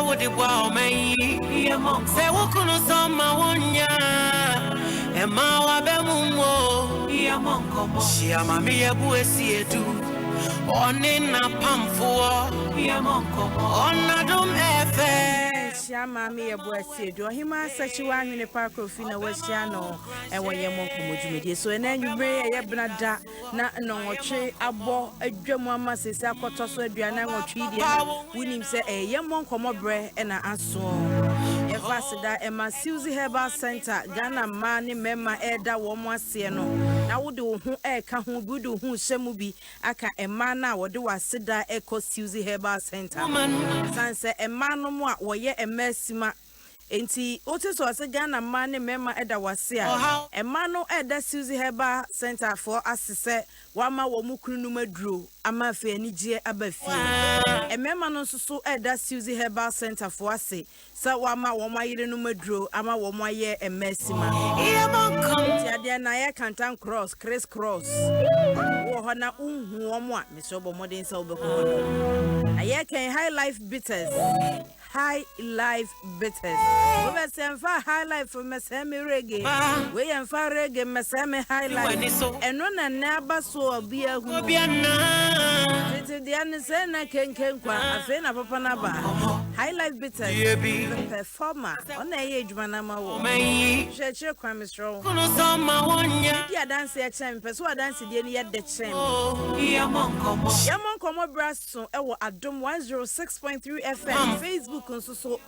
would it wow me? Say, what can you say, my one ya? And my Bemumo, she am a mere buessy do. On in a pump for on Adom FM. Shama me a boy do him such one in a park of Fina Westiano and when you're MultiMedia. So and then you bring a brother not no tree abo a drum says I got us with Diana or Tredia. Winning say a young Nkommo bre and a answer. If I said that Emma Susie Herbal Center, Ghana Mani Mema Eda Woman Sieno. Now would do who air can who good who shemubi aka a man now or do I sit there echo Susie Herbal Center. Sansa a man no more or ye a messima. Enti otis was a Ghana man Mema Eda Wasia. A man no Eda Susie Herbal Center for us to say Wama Womukunuma drew ama fe ni je abafi. A mema no so Eda Susie Herbal Center for us say sa wama woma yire no madro ama woma ye a messima. Tia na ye kantan cross crisscross. Wo hona unhu woma me so bo modern sa obeko. Aye kan high life bitters. High life bitters. We be semfa high life for meseme reggae. We emfa reggae meseme high life. Eno na na ba so obi ahu. Tete dia ne se na kenken kwa afi na papa na ba. High life bitters. The performer on a age man ama wo. Cheche kwa misro. Dia dance e chem peso dance die ne ye de chem. Nkommo brass so e wo Adom 106.3 FM Facebook so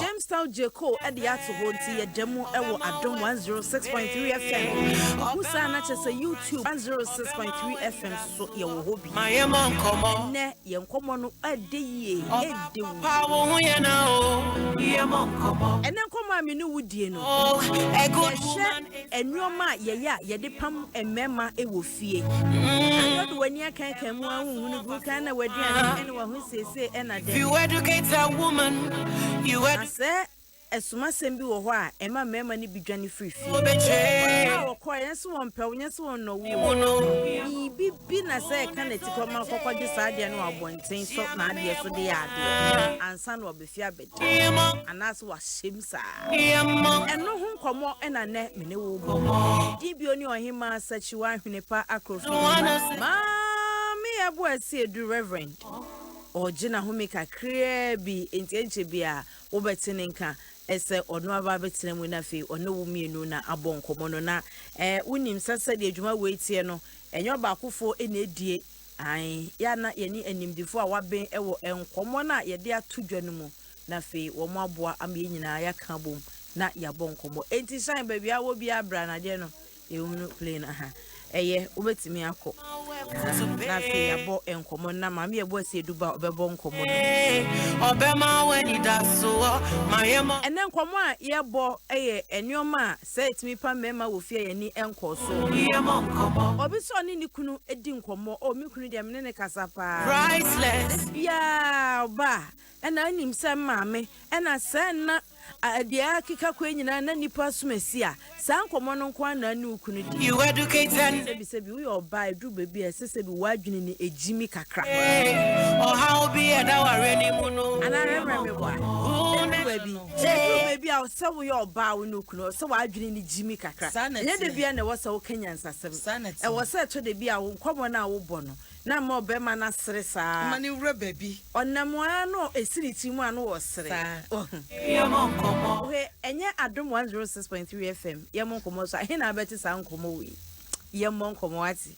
Jamestown Jeko e de ato ho nti ye demu e wo Adom 106.3 FM. Musa na chese YouTube 106.3 FM so ye wo hobi. Ne ye Nkommo no ade ye ede wo ye na o ye Nkommo ene Nkommo aminu wudie no e good woman enwoma ye ya ye de pam emema e wo fie ayodo wani akan mu ahunu gu kan na waduane ene wo hu sese ena de you educate a woman you say esuma sembi wo ho a ema mema ni bidwane frifie wo ko yenso won pe yenso won no wo bibi na say kan etiko ma kokode saade no abonten so na ade so de ade ansa no obefia bede anas wa shemsa eno hu Nkommo ena ne mene wo bo dibio ni ohima sachiwa hwenepa akrofi ma me abo asi edu reverend Ojina humika krebi enti bia wobetene nka ese ono aba betene mu na fe ono wo mienu na Bo Nkommo no na unim sasa de adwuma wetie no enyo ba akofo ena edie an ya na yeni animdifo a waben ewo Nkommo na ye de atodwa no mu na fe wo mo aboa am ye nyina ya ka bom na ya Bo Nkommo enti shine ba bia wo bia bra na de no ehunu play na ha eye obetimi akọ na fe ya Bo Nkommo na ma me ebo ase duba obebo Nkommo no obema weni daso mayemo ene Nkommo a ye bo eye enioma say etimi pa mema wo fie ye ni enko so Nkommo obi so ni kunu edi Nkommo o mi kunu de me ne kasapa priceless ya ba ena anim se maame ena se na adia kika kwa nyina na nipa sumasi a sa Nkommo no kwa na ni ukunu di you educated se bi we oba edu baby se bi wadwene ni ejimi kakra oh how be e da ware ni mu no ana remember me boy baby baby a se we oba we no ukunu se wadwene ni jimi kakra nye de bia na wo se wo Kenya nsasem e wo se to de bia wo Nkommo na wo bo no na mo be ma na sere saa mani wura baby onamo ano esiri ti mu ano wo sere ye Nkommo we enye Adom 106.3 FM ye Nkommo so ahe na beti sa Nkommo we ye Nkommo ati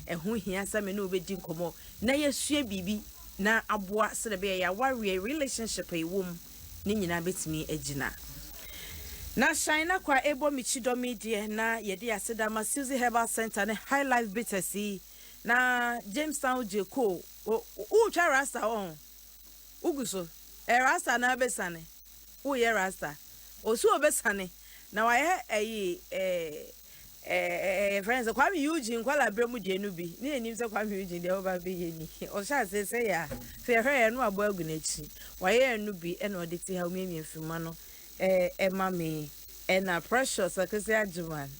ehu hia sa me no obedi Nkommo na yesue bibi na aboa sere be ya warrior relationship e wom ni nyina betimi agina na shine na kwa ebo michido media na ye de aseda ma Susie Herbal Center ne high life bittersi na Jamestown Jeko u twa rasta on uguso rasta na besane u ye rasta osu obesane na wa ye friends Kwame Eugene kwala bremu de nu bi ni enim se Kwame Eugene de oba be ye ni o sha se ya fe hwe no abo agu na chi wa ye nu bi e na o de ti ha miemi mfima no ma me na precious akese ajuman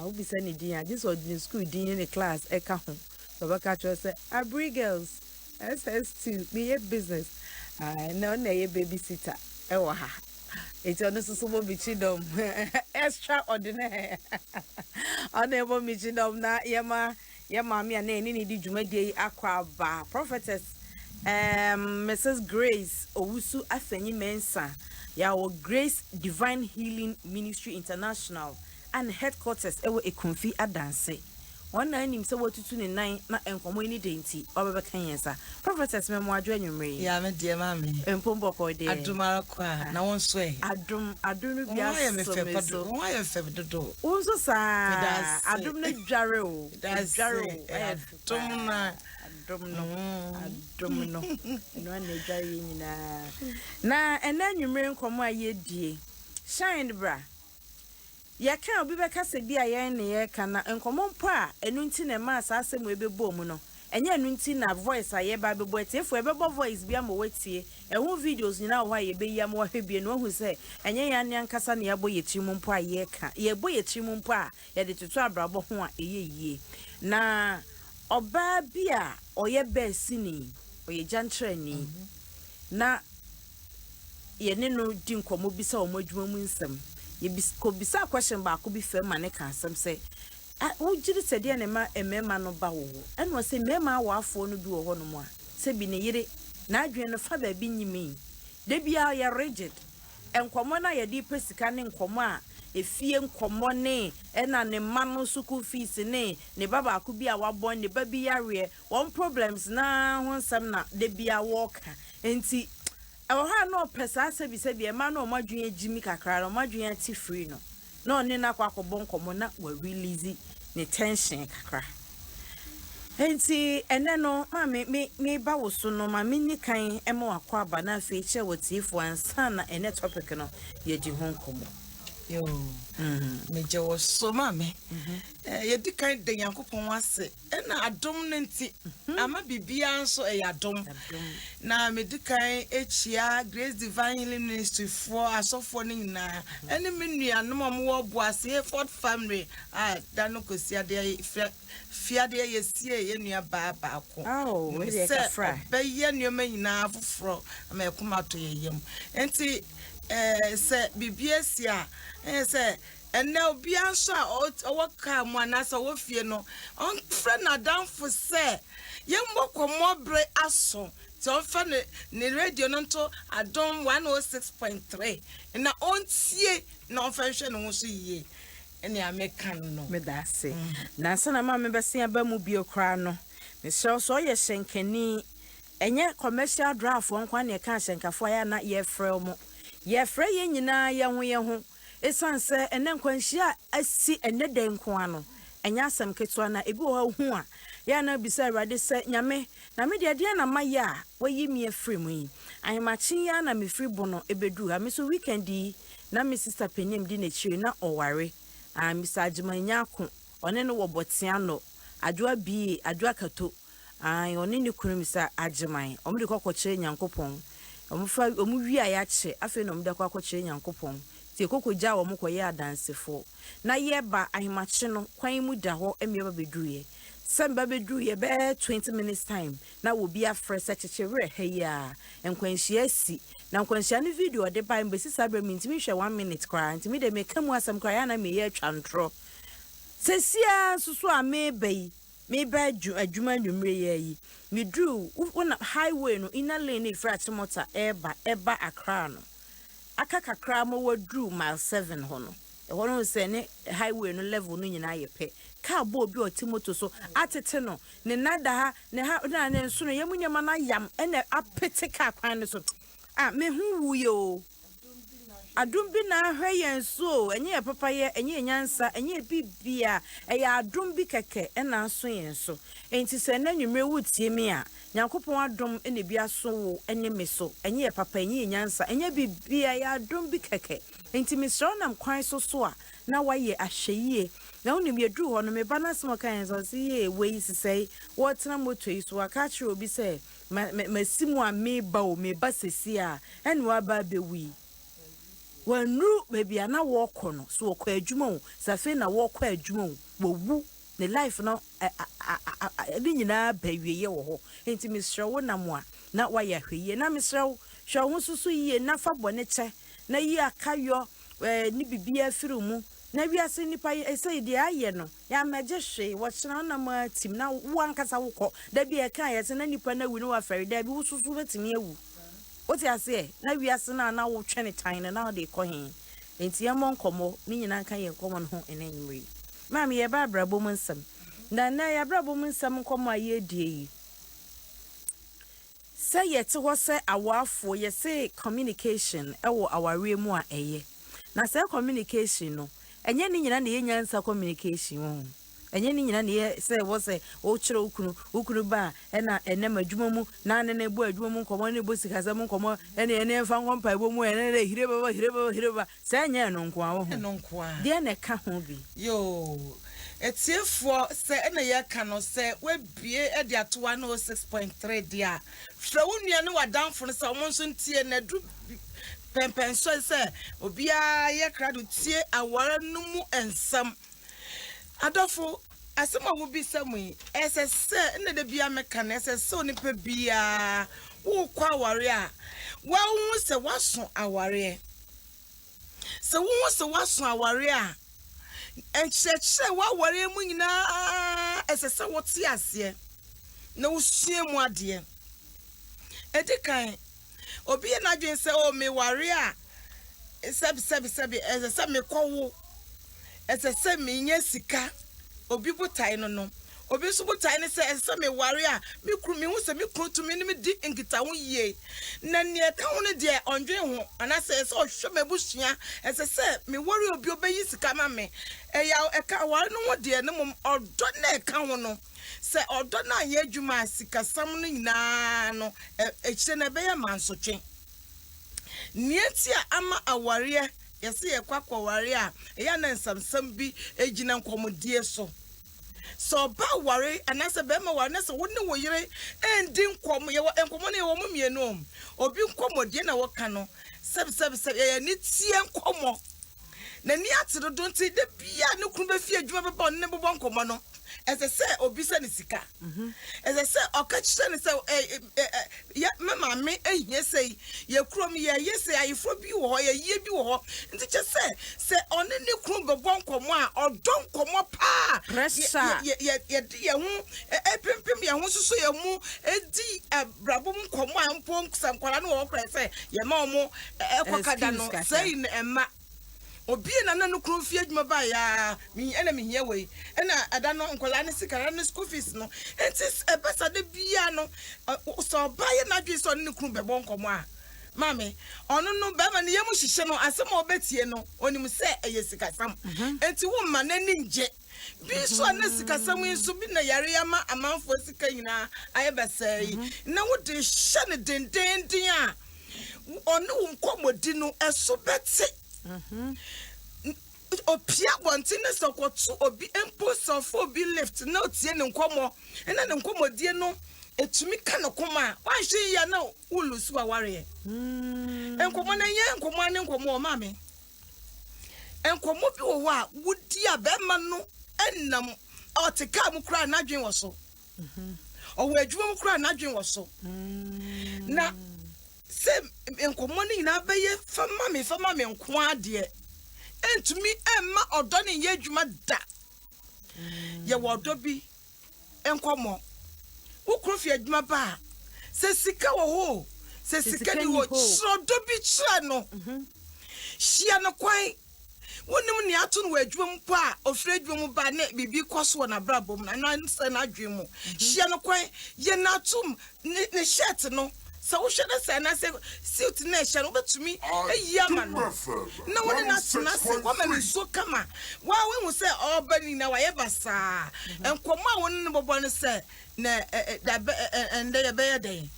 obi se ni din this was in school din in the class ka ho baba ka cho say abri girls ss2 be a business No na ye babysitter ewa ha eti ono susu bo bichidom extraordinary ono bo bichidom na yema me na ni di dwumadie akwa ba prophetess Mrs. Grace Owusu Afenyi Mensa ya wo Grace Divine Healing Ministry International and headquarters ewo Ekunfi Adanse one na nim se wotutu ne nan na enkomo ni denti obebeka yensa prophetess memo adwo anwumre ya me die ma me empombo ko de adumara kwa na won so e adum bia so won ya fe dodo unso sa adum na dware o dware adum no no na dware nyina na ena anwumre nkomo aye die shine bra ya kan obi beka se bia ye ne ye kana enkomo mpo a enu nti na ma asase mu ebebo mu no enye enu nti na voice aye ba bebo etefu ebebo voice bia mo wetie ehu videos nyina wo aye be yam wo hwebie no hu se enye ya ne ankasa ne yabo ye trimu mpo a ye ka ye bo ye trimu mpo a ye de tutu abrabo ho a eye na oba bia oye be sini oye jantrani na ye ne no di nkomo bi se o madwuma mu nsem ko bisa question ba ko bi fe ma ne kan asem se wo jiri se de ne ma emema no ba wo eno se mema wa afo no bi wo ho no mo a se bi ne yire na adwen no fa ba bi nyimi de bia ya rigid enkomo na ye di pesika ne nkomo a efie nkomo ne ena ne ma no school fees ne baba ko bi a wabon ne ba bi yare one problems na ho nsem na de bia wo ka enti ha no pesa se bi e ma no madwen agimi kakra no madwen ati free no no ne na kwa akobon komo na wa release ne tension kakra enti ene no ma me ba wo so no ma menni kan e ma akwa aba na fe che wotifo ansa na ene topic no ye di ho komo yo me je wo so ma me ye di kan de Yankopon wase na adom no nti ama bibia nso e adom na me di kan echia Grace Divine Healing Ministry for asofo ni na ene me nuanom mo bo ase Fort family da no kosia de fiade ye sie ye nua ba ko we dey ka fra be ye nua nyina afoforo ama e kuma to ye yem enti se bibia sia se ene obi anso a waka mu anasa wo fie no on friend Adam for say ye mbokomobre aso so on fa ne radio no to Adom 106.3 na on tie na on fa hwe no so yie ene amekan no me da se na sana ma me bese aba mu bio kra no me so ye shenkani enye commercial draft won kwa ne ka shenkafo ya na ye frɛ ye frɛ ye nyina ye ho esanse ene nkwanhia asi ene den ko ano enya asem keto na ebi wo hu a ya na bisa awade se nyame na me de na maya wayi mi afri mu yi ahemachi ya na me free bono ebedu ha me so weekend yi na me sister penyem di na chire na oware Mr. Ajimanya ko one no wobotiano adwa bi adwa kato one ni kunu Mr. Ajiman omde kokokye Nyankopon omu wi aya che afi no mde kokokye Nyankopon ti kokogya wo mkoye adansefo na yeba ahemachi no kwan mu da ho emieba beduye Samba beduye be 20 minutes time na wo bia fresh chechere heya enkwanhia si na nkwanhia no video de ba mbesi sabre mintimi hwe 1 minute kwa ntimi de mekamu asam kwa ya na me ye atwantro sesia susu a me ba adwuma nwumre ye yi me drew wona highway no ina lane e fra chimota eba Accra no aka kakra mo wadru mile 7 hono e hono se ne highway no level no nyina ye pe ka bo obi otimoto so atete no ne nada ha ne ha na ne nso no yemunyama na yam ene apete ka kwan no so me hu wuyo adum bi na hweyen so enye papa ye enye nyansa enye bibia eya adum bi keke ena so yen so enti se na nwumre wutie mi a Nyankopon adum ene bia so wo enye me so enye papa enye nyansa enye bibia ya adum bi keke enti mi so na kwan so a na waye ahweyie na onim ye dru ho no me balance mo kan so ye we sisei what na moto yi so aka kire obi se masimu a me ba o me ba sesi a ene wa ba bewi wanru baby ana walk no so okwa adwuma o safe na walk adwuma o wowu ne life no edi nyina ba wieye wo ho enti misrewo na mo a na waya hweye na misrewo hwe ho susu yie na fa bone che na yi akayo ni bibia firu mu na wiase nipa say de aye no ya meje hwe wo kyena na ma tim na wo ankasa wokọ da bi e kan ye se na nipa na wu no wa fere da bi wo susu betimi awu oti ase na wiase na wo twene tan na de kọ hen enti ya Mo Nkommo ni nyina kan ye nkommo no ho enenwiri mama ye ba brabo mu nsam na ya brabo mu nsam Nkommo aye die yi say yet ho say awafo ye say communication ewo aware mu a eye na say communication no enye ni nyina na ye nyansa communication ho enye ni nyina na ye say wo say o kire ukunu ba na enem adwuma mu na ne bu adwuma mu Nkommo ne bo sikasa mu Nkommo ene fa nkompa bo mu ene hireba say enye no nko awo ho de na ka ho bi yo etiefo se na ye ka no se we bie e de atoa no 6.3 dia fra wonua ne wadanfo no se o monso ntie na du pempen so se obia ye krado tie awara no mu ensam adofo asema wo bi samui ese se na de bia meka na ese se oni pa bia wo kwa aware a wa hu se waso aware se wo se waso aware a encheche wa ware mu nyina esese wote ase na usue mu ade edikan obi na dwen se o me ware a sebi esese me kowo esese me nya sika obi butai no obi so butai ne se esese me ware a me kru me hu se me kru to me ni me di ngita ho yie na ne ka ho ne de ondwen ho ana se se ohwe mabusua esese me ware obi obeyi sika ma me eya eka ware no ho de ne mom odo na eka ho no se odo na ye adwuma sika sam no nyina no ekire na be ya mansotwe nietia ama aware yesi ye kwakwa ware a eya na nsamsam bi egina nkomodie so ba ware anase be ma ware na se woni wo yire endi nkom ye nkomo ne wo mumienu obi nkomodie na wo ka no seb ye ni tie nkomo na ni atiro donti de bia ne kunu be fie adwuma be bon ne bo nkomo no ese se obi se ni sika ese se okachire ni se ya mama me ehie sei ye krom ye yese ayefo bi wo ho ye ye bi wo ho nti che se one ne krum be bon nkomo a odon nkomo pa ye hu epempem ye hu susu ye mu edi brabo nkomo a mpo nkwara no wo kra se ye ma omo ekokada no sei na ema obi na nanu kru fie adwuma ba ya mi ena mi hie wei ena ada no nkola ne sikara ne school fees no enti ebesa de bia no so ba ye na dwi so ne kru bebo nkomo a mame onu no ba ma ne yemu hihye no asem obetie no onim se eye sikasam enti wo ma na ni nje bi so na sikasam nso bi na yare ya ma amanfo sika nyina ayebesa yi na wo de hye ne dendenden a onu nkomodi no eso bete opia bontine sokotu obi emposo for obi lift na otie ne nkomo ena ne nkomodie no etumi ka no koma wanhwe ya na ulusu aware enkomo na ye enkomo ane nkomo o mame enkomo bi wo a wudi abema no enam otika mu kura na dwen wo so owo adwuma mu kura na dwen wo so na se enkomo ni na beye fama me nko ade entumi emma odo ne ye adwuma da ye wodo bi enkomo ukro fi adwuma ba se sika wo ho se sika ni wo chrodo bi chra no hia no kwan wonim ne ato no adwuma mpo a ofre adwuma mu ba ne bibi koso na brabom na nse na adwemu hia no kwan ye na atum ne shirt no so wo hwe na se na se suit na hye no betumi eyama no na woni na se wo ma ni so kama wa we hu se obani na wa ye basa enkomo a woni ne bobo ne se na ende be ye den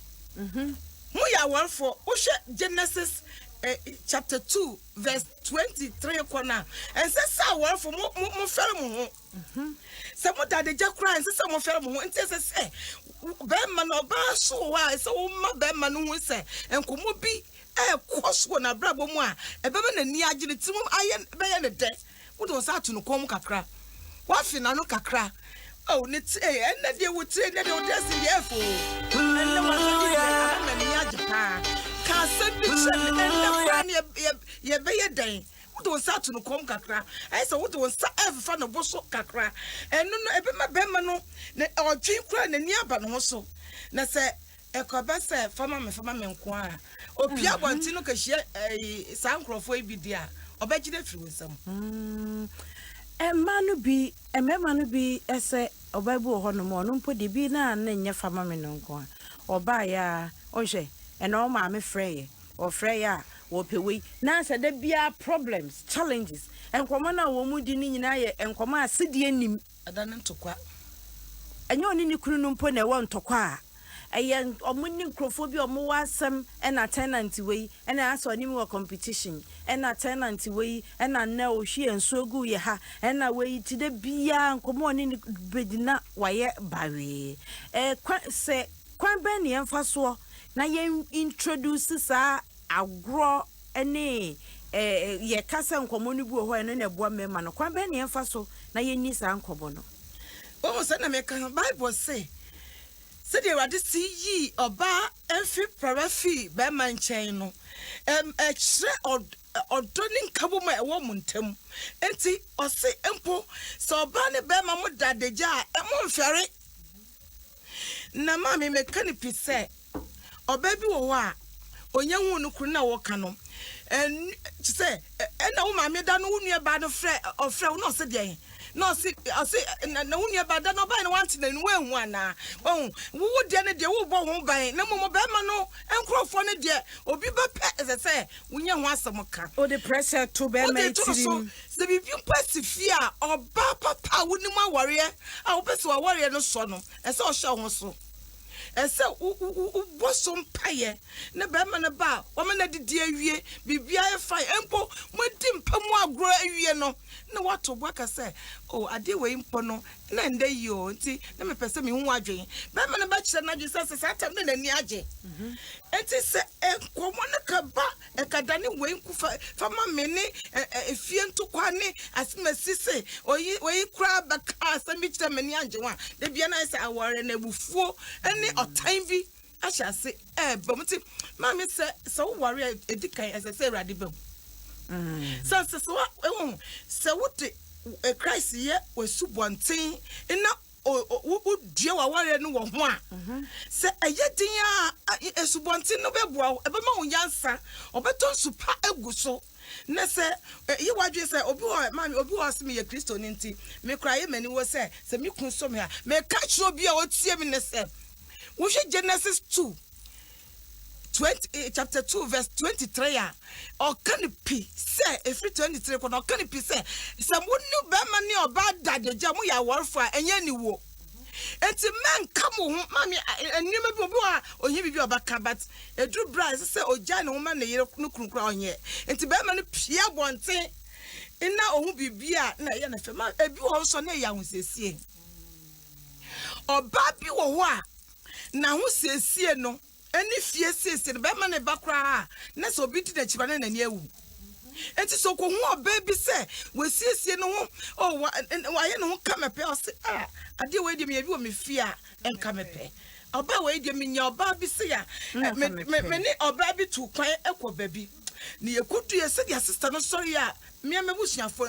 mu ya warfo wo hwe Genesis chapter 2 verse 23 kona and say sa warfo mo fere mo ho se mo dade ja kra and say mo fere mo ho enti say be ma no ba so wa se wo ma be ma no hu se enkomo bi koso na brabo mu a e be na ni agire ti mu aye be ye ne de wo do sa atu no kom kakra wa fi na no kakra oh ne ti na de wo ti na de wo desi ye fo na wa so di na ni age pa ka asɛm bi kyerɛ me ɛnɛ kora ne yɛbɛyɛ dan wode wo nsa ato no kɔm kakra ɛyɛ sɛ wode wo nsa ɛfefa no bo so kakra ɛno no ɛbɛma bɛma no ɔdwen kora n'ani aba no ho so na sɛ ɛkɔbɛ sɛ fama me nko a opia bɔnti no kahyia saa nkurɔfoɔ yi bi di a ɔbɛgyina firi wo nsam ɛma no bi ɛmɛma no bi ɛsɛ ɔbaa bi wɔ hɔ no mo ɔno mpo de bi na nyɛ fama me no nko a ɔbaa ya ɔhwɛ ɛna ɔma me frɛ yɛ ɔfrɛ yɛ a wɔpɛwei na sɛ da bia problems challenges enkɔmɔ na wo mu di ni nyina yɛ enkɔmɔ a sidie nim adane ntokwa enye oni ni kunu no mpo na ɛwɔ ntokwa a ɛyɛ ɔmo ni nkrofo bi ɔmo wasɛm ɛna tenant wei ɛna aso ani mu wɔ competition ɛna tenant wei ɛna na ohwie nso gu yɛ ha ɛna wei ti da bia enkɔmɔ oni ni bedina wayɛ bawe sɛ kwan bɛ ne yɛmfa so na yɛn introduce saa agro ene ye kasa nkomo no bi wo ho ene na eboa mema no kwan be ne yemfa so na yenni sa nkobo no wo se na me kan bible say de wade si yi oba enfi parafi be man chen no ekire odoni nkabo ma ewo muntam enti o se empo so oba ne be ma mo dadeja e mo mfere na ma me kan pise oba bi wo ho a onye hu no kru na wo ka no say na wo ma me da no wo nua ba no frɛ wo no se de no se na wo nua ba da no ba no want na wo ehu ana wo de ne de wo bɔ ho ban na mo ba ma no enkrofo ne de obi ba pɛ se wo nya ho asɛm ka o de pressure to be ma tirim se bi pasi fie a oba papa wo ni ma awore a wo pɛ so awore no so no ɛsɛ o hye ho so ese bosom paye na be ma na ba o ma na didi awie bibia e fine empo modi mpamu agro awie no na wato boaka se o ade we mpo no na nda yi o nti na me pese me hu adwen be ma na ba kire na dwe se satam na ni age enti se enkomo na ka ba e ka dane we nku fa ma me ne efie ntokwa ne asimesise oyi kra ba ka asami kire me ni age wa de bia na se awore na bufuo ene otan bi acha se bamuti ma me se so worry edikan as say rade bam so what Christ ye was subontin ina o dua wa ware no wo ho a se ayedin a esubontin no beboa e be ma wo yansa obeton supa aguso na se yi wadwe se obi ho mami obi ho se me ye Kristo ni nti me kra ye mani wo se me kun so me a me ka chiro bi a o tie mi ne se wo hwe Genesis 2 chapter 2 verse 23 or canopy say every 23 kono canopy say samunu be mani oba dadeja mu ya warfo enye ni wo enti men kamo mami enima bi obi a onye bibi oba ka but edru bra say oja ne homa ne yere no kunkura onye enti be mani pia bonten ina ohu bibia na ye na fe ma ebi wo so na ya husesie oba bi wo ho a na husesie no any fie sese be ma ne bakra na so bi di na chiba na nani awu enti so ko hu baby say we siesie no ho o wa ye no ho kamepe o se ade we de me bi o me fie a enka mepe oba we de me nya oba bi se ya me ni oba bi tu kwan ekọ baby ni ekodu ye se dia sister no sorry a me busuafo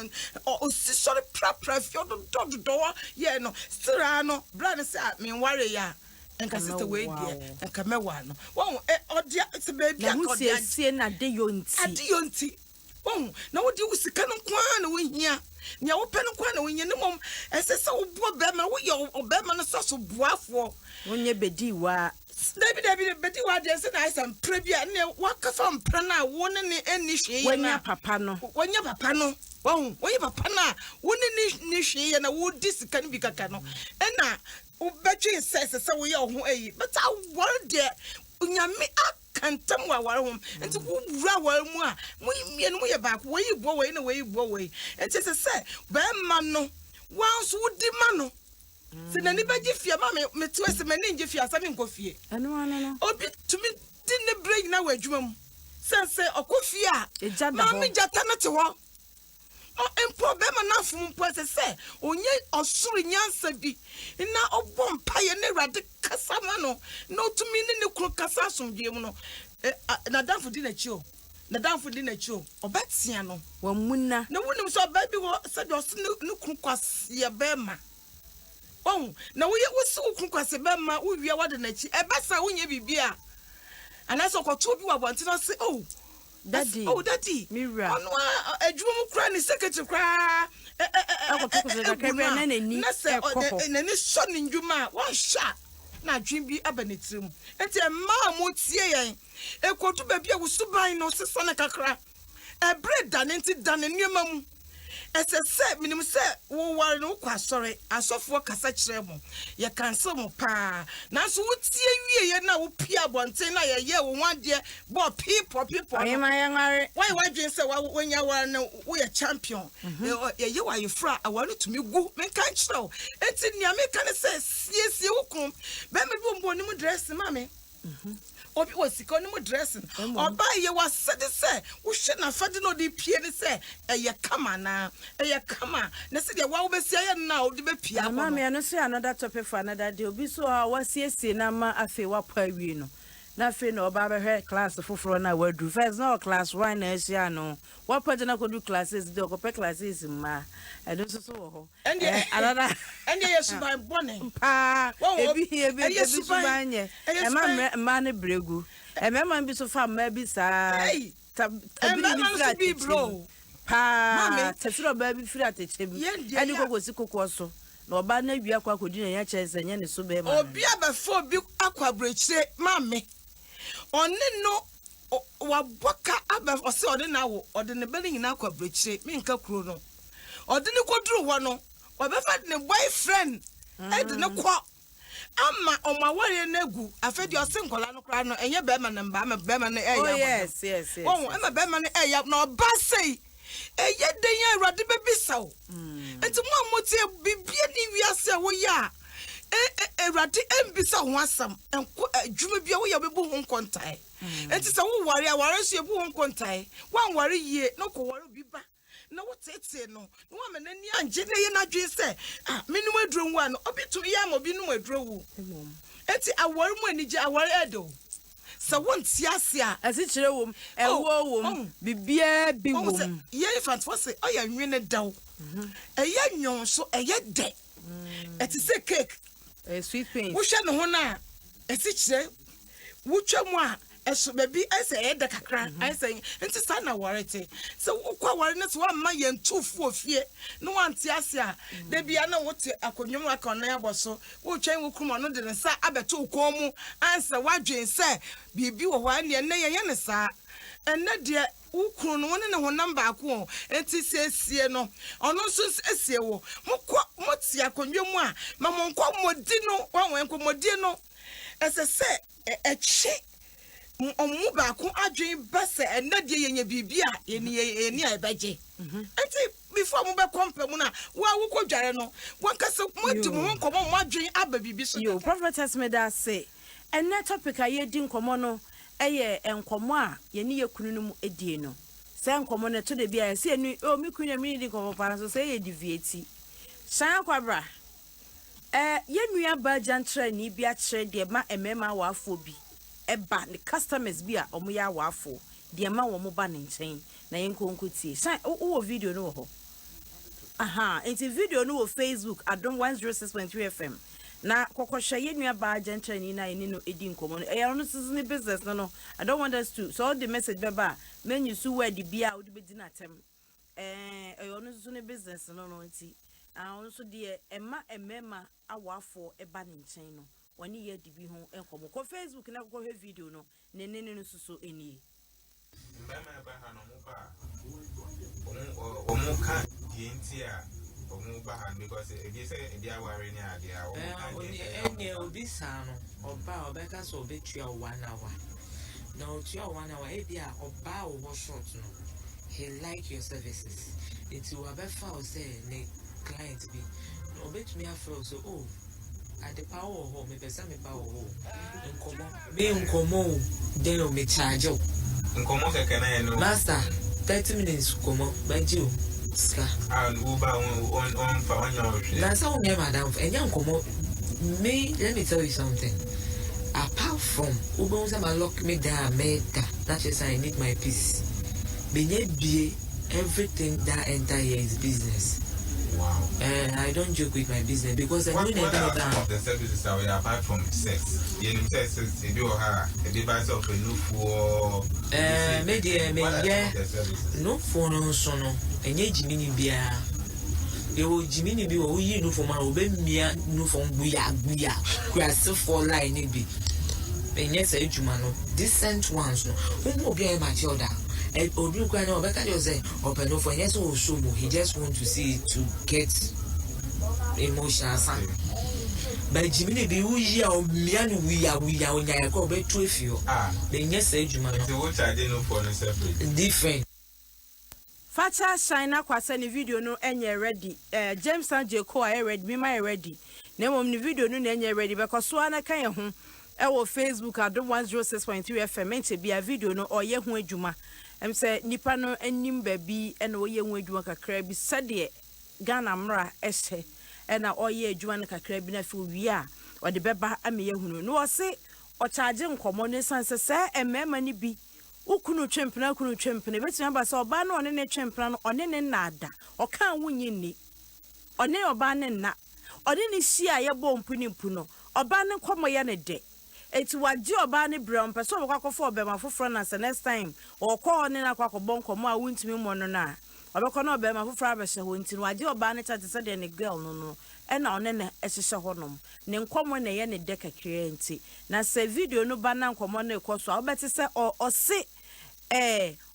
o si sorry pra fie do ye no sira no brother say me ware ya enka sister we dia enka mewa no won odia se baby akodia sie na de yonti won na wodi usika no kwa na wo hia nya wo pe no kwa na wo hia ne mom ese se wo bo be ma wo ye obe ma no so boafo wonye bedi wa David bedi wa de se na isam prebia ne wakafa mpra na wo ne ne eni hwe wanya papa no won woye papa na wo ne ni hwe na wo di sika no bi kaka no ena ubetwe se wo ye ho ayi but I worry there unyame akantam wa ware hom enti wo wura ware mu a mo mie no mo ye baako wo yi bo we na wo yi bo we enti se be ma no wanso wo di ma no se na ni baji fie ma me to se me ni nje fie asami nko fie no obi tumi di ne break na wa adwuma mu se okofie a ma me jata na te ho o empo be ma na fum po se onye osuru nyansa bi na obom paye ne rade kasa ma no tumi ne kru kasa asomdwe mu no na danfo di na chio obetia no wamuna na wonim so baby wo said o se ne kunkwase be ma na wo ye wo se kunkwase be ma wo wi wode na chi ebesa wo nya bibia anaso kwato bi wa bonte no se daddy mirror ono adwum kra ni secretary kra na se na ni so ni ndwuma won sha na adwin bi abanetirim enti ma mo tie yen ekotu ba bia wo suban no se so na kakra ebre da ne nti da ne nneema mu ese minim se wo ware no kwa sori asofo kasa kire mo ye kanse mo pa na so wo tie wie ye na wo pia bonten na ye wo wade bo people ayemare why dwen se when you were no we a champion ye wa ye fra awanu tumi gu men kan kire enti nia me kan se siesie wo kom be me bo nim dress mame obi wasiko ni mo dressing oba ye wasede se wo hwe na fade no de pie ni se eye kama na se de wa wo besia ye na wo de be pie akọ mama me no say another topic for another day obi so wasiesie na ma afi wa pa wi no na afi no oba be hwe class foforo na wadu first no class 1 na asia no wa pa de na ko do classes de ko pe classes ma I don't so ho another yes by bonne pa ebi suban ye e ma ne bregu e me ma bi so fa ma bi sa tabi bro pa tefiro ba bi fira techem eni kokosi kokko so na oba na wi akwa kodi na ya chese nya ne so be ma obi abafo bi akwa brechire mame one no wa boka abafo se ode na wo ode ne bele nyina akwa brechire me nka kuro no ode ne koduru ho no obefa ne boyfriend ede ne kwa ama omaware na gu afedi ose nkola no kra no enye be ma na mba ma be ma na eya yes ema be ma na eya na oba sei eye den ya awrade be bisaw enti mo amotie bibie ni wiase wo ya awrade embisa ho asam enko adwuma bia wo ya be bu ho nkontai enti se wo ware aware so e bu ho nkontai wan ware yie no ko ware biba na wo tete no no wa menani anje na ye na dwen se minum aduro wu ano obitu ya mo binum aduro wu enti aware mu anije aware edo se won tiase a asi kire wom ewo wom bibia bi wom ye infant for say oya nwene daw eye nyon so eye de eti se cake sweet pain wo hwe no ho na esi kire wo twam a eso baby ese eda kakra ese enti sa na warete so kwa ware ne so amma ye ntufu ofie no wanti ase a da bia na wote akonwom aka no yaboso wo twen wo krumo no de ne sa abeto ukon mu ansa wadwen se bibi wo hwa ne ne ye ne sa enne de ukru no ne ho namba ako enti sesie no ono so esie wo moti akonwom a ma mo nko modi no wanwen ko modi no ese se echi omu ba ko adwen bese enade yenye bibia eni ebeje enti before mu be kompa mu na wa wo kodware no wankase modi mu nkomo mu adwen aba bibi so yo prophetess me da say enne topic a ye di nkomo no eye enkomo a ye ne ye kunu no mu edie no se nkomo no to de bia se enu o mi kunu mi di nkomo pa so se ye deviate san kwabra ye nua ba jantre ni bia kire de ma emema wa afo bi eba the customers bi a omo ya wafo de ma wo mo ba ne nchen na yenkonkotie san wo video no ho enti video no wo Facebook Adom 106.3 FM na kokosha yenua ba gentle ni na eni no edi nkomo no eya no season business no I don't want us to so the message beba menu su word bia wo de bedi na tem eya no season business no enti ono so de emema awafo eba ne nchen no wani ye dibi ho enkomo ko Facebook na ko video no nene no suso eni mbama ba ha no mo ba omo ka dienti a omo ba ha because e say e dia ware ni ade a omo ka eni obi sa no oba obeka so obetua 1 hour na otua 1 hour e bia oba wo short no he like your services it's whatever o say ne client bi obetumi afro so at the power home me pesa me power home nkomo den o me charge nkomo keke na no master 30 minutes komo banji ska and uba on for on that's how me madam enya nkomo me let me tell you something apart from. Ubon say my lock me down, that is I need my peace. Benye be everything that enter here is business. Wow. I don't joke with my business because I'm doing what are some of the services that we apart from sex? You know, sex is if you have a device of a new for media, no for no sono, and ye Jimmy Bia. You will Jimmy be or you know for my Obemia, no from Buya, grass for line it be. And yes, I decent ones, no, who will get my children. And Odu can know better you say open no for yes also he just want to see it to get emotional sign. But Jimmy be we are on ya go be 12 you. Then yes say Juma no. What I didn't know for no separate. Different. Facha shine akwasa ni video no enye ready. James and Jeko are ready, me my ready. Na mom ni video no enye ready because so ana kan ye ho e wo Facebook Adom 106.3 FM enche bia video no oye ho adwuma. Say nipa no anim baabi na oye hu adwuma kakra bi sade Ghana mra ehye na oye adwuma no kakra bi na fi wi a ode beba ameye hunu no o se o charge nkomo ne sanse se emema ni bi ukunu twempena betu aba se oba no one ne twempena no one ne nada o kan wunyi ni one oba ne na one ne hia ye bo mpu no oba ne komo ye ne de eti waji oba ne brown person obakofo obema foforo na se next time o ko ne na kwakobon komo a wuntimi mo no na obekọ na obema foforo abehye ho ntini waji oba ne chate se de ne girl no e na one ne ehyehe honom ne nkomo na ye ne de kakire nti na se video no ba na nkomo na ekoso a obeti se o se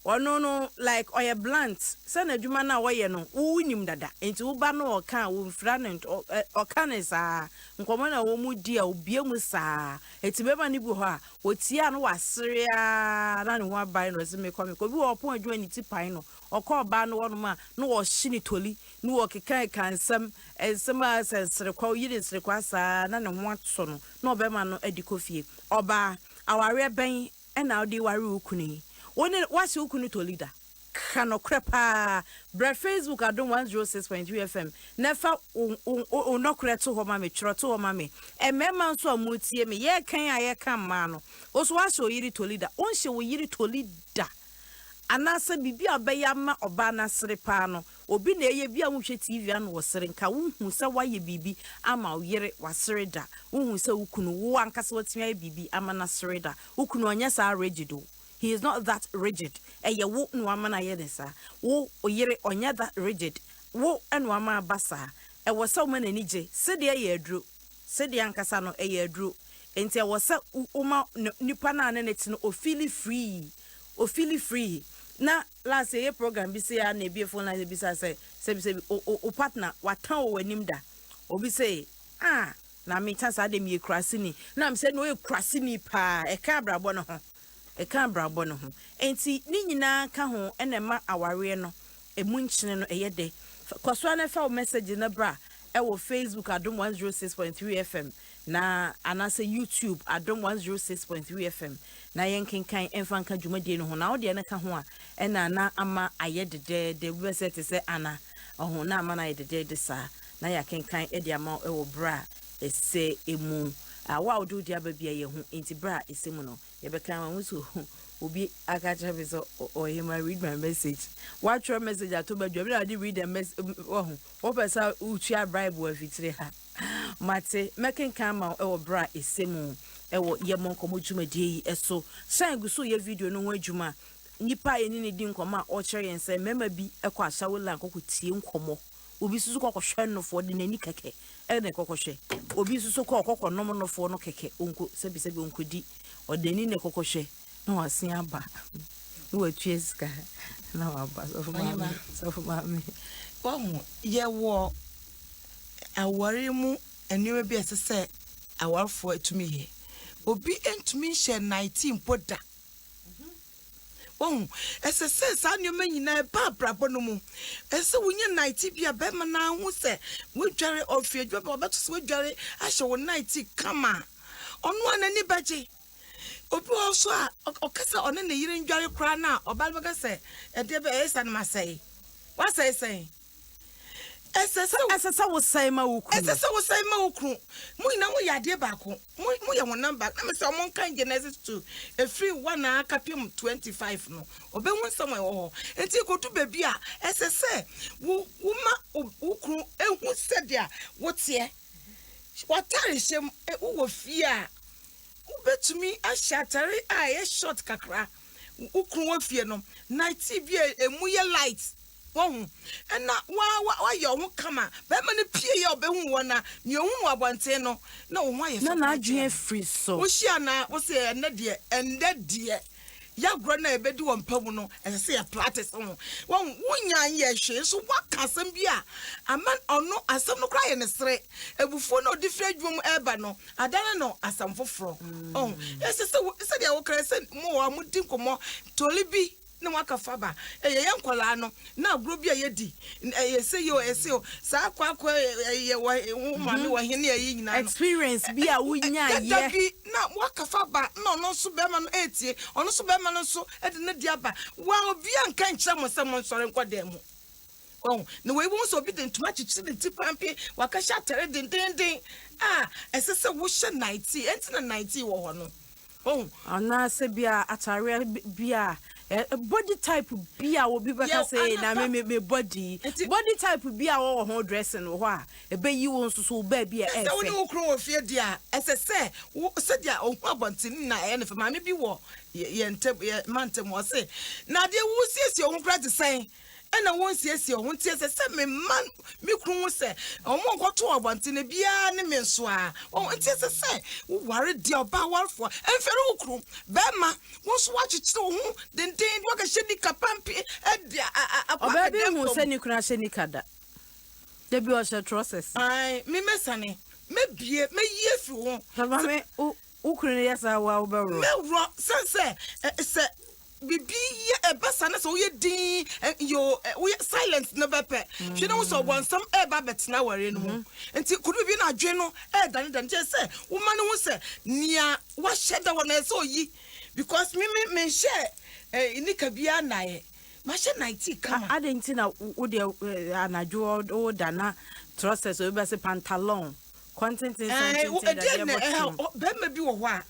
ono no like oye blunt se na adwuma na wo ye no wunim dada enti wo ba no o kan wo mfra ne o kan sa nkomo na wo mu di a obie mu sa enti beba ni bu ho a otia no wasere a na ne ho abai no se me komi ko bi wo pon adwuma ni ti pai no o ko ba no wono ma no wo hye ni toli no wo kekan kansam ensem a sensere kwa yiri sere kwa sa na ne ho atso no na obema no adikofie oba aware ben na odi ware ukuni one what's ukunu to leader kano krepa bra Facebook Adom 106.3 FM nefa onokre to ho ma me twro to ho ma me emema nso amutie me ye kan aye kan ma no oso wahye oyiri to leader onhye wo yiri to leader anasa bibi abeya ma oba na sere pa no obi na eye bia wo hwe TV an wo sere nka wo hu se waye bibi ama wo yere wasere da wo hu se ukunu wo ankasa watimia bibi ama na sere da ukunu onya sa rigido. He is not that rigid. Eye wo no ama na ye desa. Wo oyere onya that rigid. Wo eno ama basa. E wo se wo na nije. Se de ye adru. Se de ankasa no ye adru. Enti e wo se uma nipa na ne ti no o feel free. O feel free. Na last year program bi se ya na bi phone na bi say o partner watan wo anim da. Obi say na me chance ade me krasini. Na me say no e krasini pa. E ka brabo no ho. E kan brabo no ho enti ni nyina ka ho enema aware no emunchine no eyede koso na fa message na bra e wo Facebook Adom 106.3 FM na anase YouTube Adom 106.3 FM na yenkenkan emfanka dwumade no ho na ode na ka ho a ena na ama ayede de website se ana oho na ama na ayede de sa na yakenkan e de ama e wo bra ese emu wa odu dia ba bia ye ho enti bra ese mu no ye be kan wa so obi akacha be so o him read my message what your message atoba dwa bra dey read the message o pesa utua bribe wa fitire ha mate making kan ma e wo bra ese mu e wo ye Nkommo dwumade yi eso san guso ye video no ho adwuma nipa ye ni di nkoma o kire yen se mema bi e kwa ashawola nkoko tie Nkommo obi susu kokko hwe no fo de nani keke e ne kokko hwe obi susu kokko nom no fo no keke onko sebi onko di odani ne kokko hwe na wasen aba no watue sika na waba so for mama wahu ye wo aware mu eniwe bi esese awarfo atumi he obi entumi hye 19 poda esese sa nyoma nyina ba brabo no mu ese wonye 90 bia be ma na hu se wodware ofie dwobe obeto se wodware ahye wo 90 kama onu anani baje obi also a okasa one ne yire ndware kra na obal baga se ede be esa na masai wa sai Esa wo sai ma wo kunu. Esa wo sai ma wo kunu. Mu ina wo yade baako. Mu ye won number. Na me say mo kan Genesis 2. E free 1 kapim 25 no. Obe hu nsam e wo ho. Enti kotu baby a esa se wo ma wo kunu ehu sede a wo tie. Watare shem wo fie a ubetumi ashatare a ye short kakra. Ukun wo fie no night bi emu ye light won na wa ye ho kama be ma ne pie ye obehu wona ne ohunu abonte no na wo ho aye na adwen free so wo hia na wo se ende de ya gro na ebedi wo mpamu no ese ya practice won wonya ye hwe so waka asem bi a ama ono asem no kra ye ne sere ebufo no different dwom eba no adana no asam foforo ese se dia wo kra se mo wa mu din komo toli bi na waka faba ye nkola no na agro bi ayedi ye se yo ese o sa akwa ye wo mami wo hene ayi nyina no experience bi a wonya ye bi na waka faba no so be ma no etie ono so be ma no so e de ne dia ba wa obi anka nkyere mo se mo nsore nkwada mu na we won so bi de ntuma chichi de tipampe waka sha tere den ese se wo hye 90 enti na 90 wo ho no ana se bia atare bia body type bia wo bi baka say na me body type bia wo ho dressing wo a ebe yi wo nso ba bia e se woni wo kro wo fie dia ese se wo se dia o hu abontin na e ne fa ma me bi wo ye ntem ye mantem wo se na de wo siesie o hu kra de sen ena won siesie o hu tie se me man me kru wo se o mo nkoto abontin bia ne me nso a o tie se wo ware dia oba warfo enfere wo kru be ma wo so wa chichire wo hu den wo ka shedi kapampi e dia oba bi hu se ni kra shedi kada de bi o she process ai me mesane me bie me yie fi wo baba me ukuru yesa wa obero me ro sense se bibi ye ebasa na so ye din yo we silence no bepe hwe no so bonsam e ba betina ware no mu enti kudu bi na adwe no e dan je se wo ma no hu se nia wa sheda wona so yi because me share inika bia na ye ma she 90 kama adenti na wo de anajo o dana trousers o be se pantalon content inside be ma bi wo ho a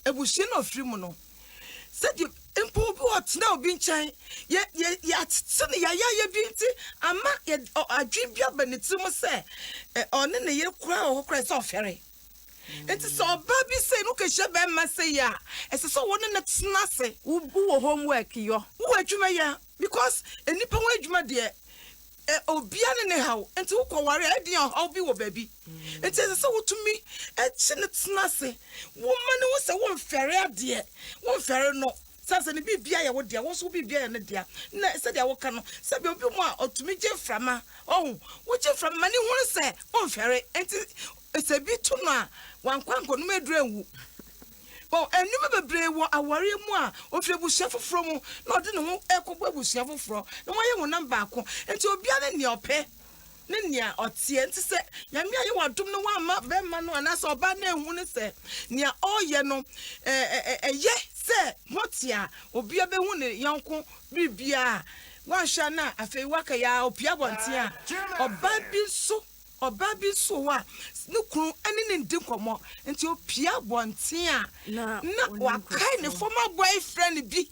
ebuhie na ofiri mu no said you impo bi what now bi nchan ye atene ya bi nti ama ye adwen bia banitim se one ne ye kura o kura se ofere enti so ba bi se no ka hye be ma se ya ese so won ne tena se wo homework yo wo adwuma ya because enipa wo adwuma de obia ne hawo enti wo kware adian hawo bi wo ba bi enti ese so wotumi echi ne tena se wo ma ne wo se wo mfere ade wo mfere no sasa ne bibia ya wo dia wo so bibia ya ne dia na se dia wo ka no se bi obi mu a otumi je frama wo je frama ne hu se wo mfere enti ese bi to no a wankwanko no meduru ewu enuma bebre wo aware mu a ofre busia foforo mu na ode ne ho ekogbo busia foforo na wo ye wo number ako enti obia ne ope ne nia otie enti se nyame aye wadom no wa ma be ma no anasa oba na ehu ne se nia oye no ye se motia obia be hu ne yanko bibia wa hwa na afei waka ya opia bonte a oba bi so wa ne kunu ene ne ndi komo enti opia bonte a na wakai ne former boyfriend bi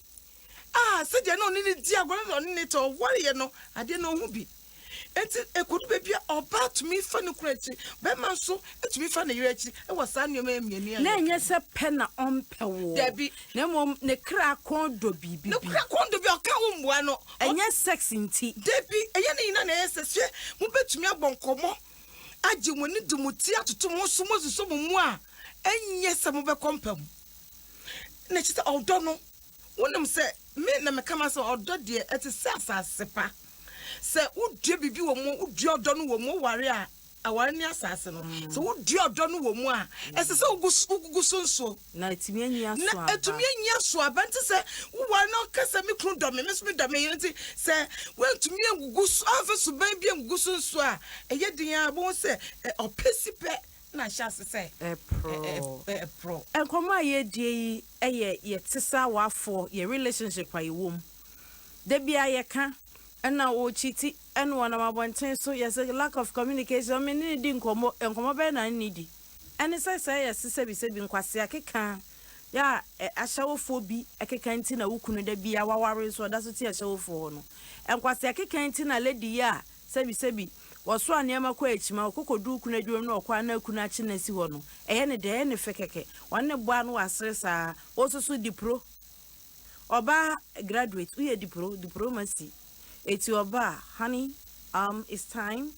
se je no ne di agoro no ne to worry no ade no hu bi enti ekodu bebi oba to me fa ne kurachi be man so etumi fa ne yirachi e wasa nneoma emieni na enye se pe na ompewo debi na mom ne kra kondo bibi ne kra kondo bi oka wo mbua no enye sex nti debi enye ne ina na yesese mu betumi agbonkomo agi woni dumuti atoto mo so mozuso mu a enye se mo be kompam na chita odo no wonim se me na me kama se odo de eti se asase pa se udie bibi wo mu udie odo no wo mu ware a aware ni asase no se udie odo no wo mu a ese se ugugu sonso na etimi anyia so aba na etimi anyia so aba nti se wo ware no kasa me kru do me so me do me nti se wentumi agugu so afeso ban bi agugu sonso a eye din a bo se opesipe na chance se pro enkomo ye die ye tesa wafo ye relationship ayi wom de bia ye ka And now o chiti and one of my one so yes a lack of communication. I mean didn't come and come up and needy. And as I say yes be said in kwasiake can. Ya a show for be a cantina who couldn't be our warriors or that's what a show for no. And kwasiake cantina lady ya sebi was one near my quach ma coco do couldn't do no quana kunachi nesi hono. Any day any fekeke. One one was also so the pro. Oba graduate we diplomacy. It's your bar, honey. It's time,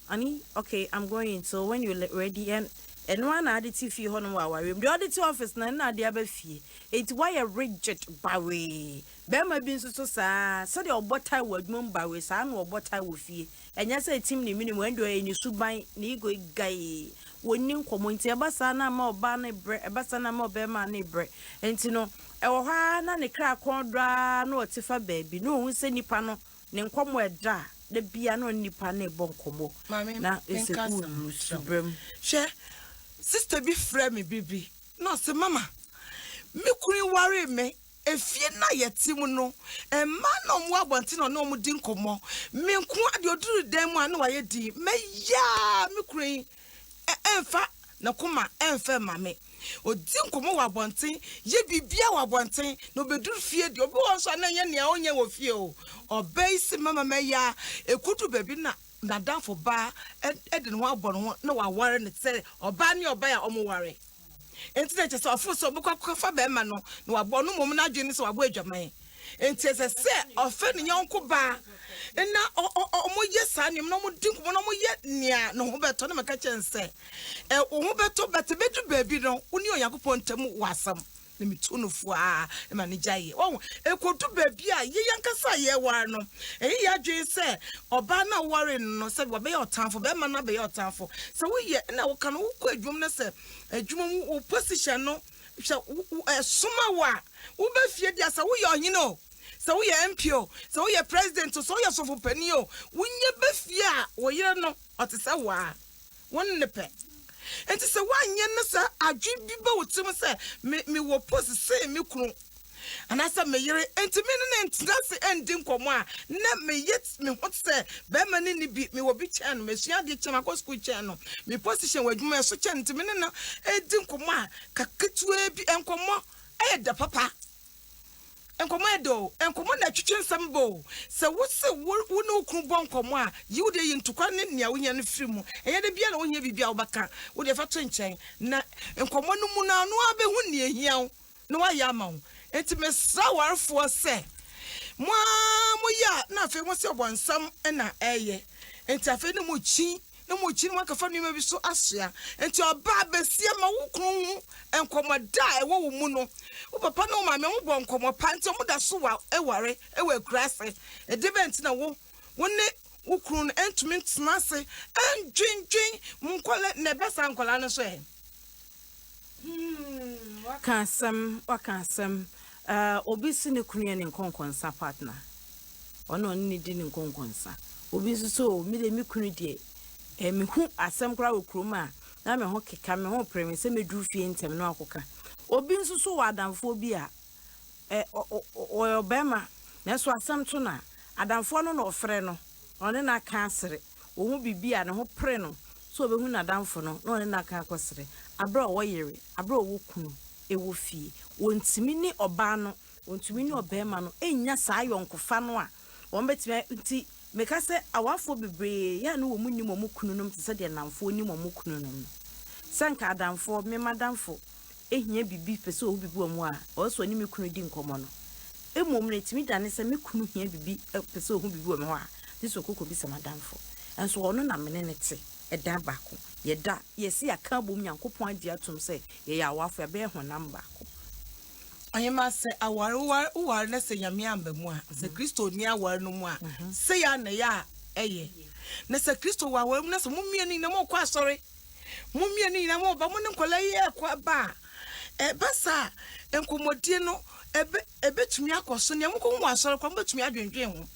honey. Okay, I'm going. So when you're ready, and one additive fee on our room, the auditor office, na the other fee. It's why a rigid bawe. Bema been so so the obotai word mum bawe, san or botai with fee. And yes, a team minimum when do any subai nigo guy. When you community, a basana more banner bread, a basana more bema bread. And you know, a na ne crack quadra, no tifa baby, no, we say nipano. Nkommo da de bia no nipa na Bo Nkommo na eseku subrem she sister bi frɛ me bibi no se mama me kuri ware me efie na yeti mu no emma no mo abonti no no mo di nkommo me nko ade oduru dan mu ana waye di me ya me kuri emfa na kuma emfa mame odi nkomo wa bonten ye bibia wa bonten no beduru fie di obi won so na nya ne onye wo fie o obeisi mama meya ekutu bebi na danfo ba edi no abon ho na wa ware ne se oba ne oba ya omo ware enti na che so ofo so bukwa fa be ma no na wa bonu mom na adwene se wa bo adwaman enti se ofe ne yonko ba na omo ye sa ne no mo dinko no mo ye nia no ho beto na maka chense wo ho beto bedu baby no uni oyankopon ntam wasam na mitunufu e ma ne jaye wo ekodu baby a ye yankasa ye war no ya dwe se oba na ware no se wo be your tanfo be ma na be your tanfo se wo ye na wo kan wo kɔ adwum na se adwum wo position no hwe soma wa wo be fie dia se wo ye ohine o se wo ye MPO se wo ye president so wo ye sofo pani o wo nye be fie a wo yire no otese wa won ne pe enti se wanye ne se adwi bi ba wotim se me wo post se me kunu anasa me yire enti me ne ntina se endi nkomo a na me yet me hot se be ma ne bi me wo bi chen me sua de chen akọ school chen no me position wadwuma so chen enti me ne na endi nkomo a kaketue bi enkomo da papa enkomo edo enkomo na twetwe nsambo se wo se wo no kunu Bo Nkommo a yiwo de yintukwa ne nia wonya no firimu enye de bia na wonya bibia wo baka wo de fa to nchen na enkomo no mu na no abehu ne ehia no wa ya ma wo enti me sra warfo se mo ya na afi mo se obonsam na eye enti afi ne mo chi no akafa no bi so asoa enti oba besia ma wo kunu enkomo da wo wo mu no wo papa no ma me wo Bo Nkommo pa enti mo da so wa eware ewa kurase e debent na wo ne wo kunu entumi ntena se endwindwin munkole ne besa nkola no so e wakasam obi si ne kunu ne nkonkonsa partner ono ne di ne nkonkonsa obi so mi de mi kunu de me hu asem kra wo kroma na me ho keka me ho premi se me dru fie ntem no akoka obi nso so wadamfo bi a o bema na so asem to na adamfo no na ofre no one na ka asere wo hu bibia ne ho pre no so obi hu na adamfo no na one na ka akosere abra wo yere abra wo kunu ewo fie wontimi ni oba no wontimi ni obema no enya saa yonkofa no a won betime nti meka se awafo bebre ya no wo munni mo kunu nom te se de namfo ni mo kunu nom sanka adamfo me madamfo ehia bibi pese o bibi o mu a o so ni me kunu di nkomo no emom na timi dane se me kunu hia bibi pese o hu bibi o me ho a dis okoko bi se madamfo enso ono na mene ne te edan baako ye da ye si aka bom nyankopon adi atom se ye ya awafo be ho namba ko Ayema se aware na se nyame amba mu a se Kristo ni aware no mu a se ya na ya eye na se Kristo wa aware mu na se mumie ni na mo kwa asore mumie ni na mo ba mo ne nkola ye kwa ba basa enkomodie no ebetumi akoso ne mo ko mo asore kwa mo betumi adwendwen ho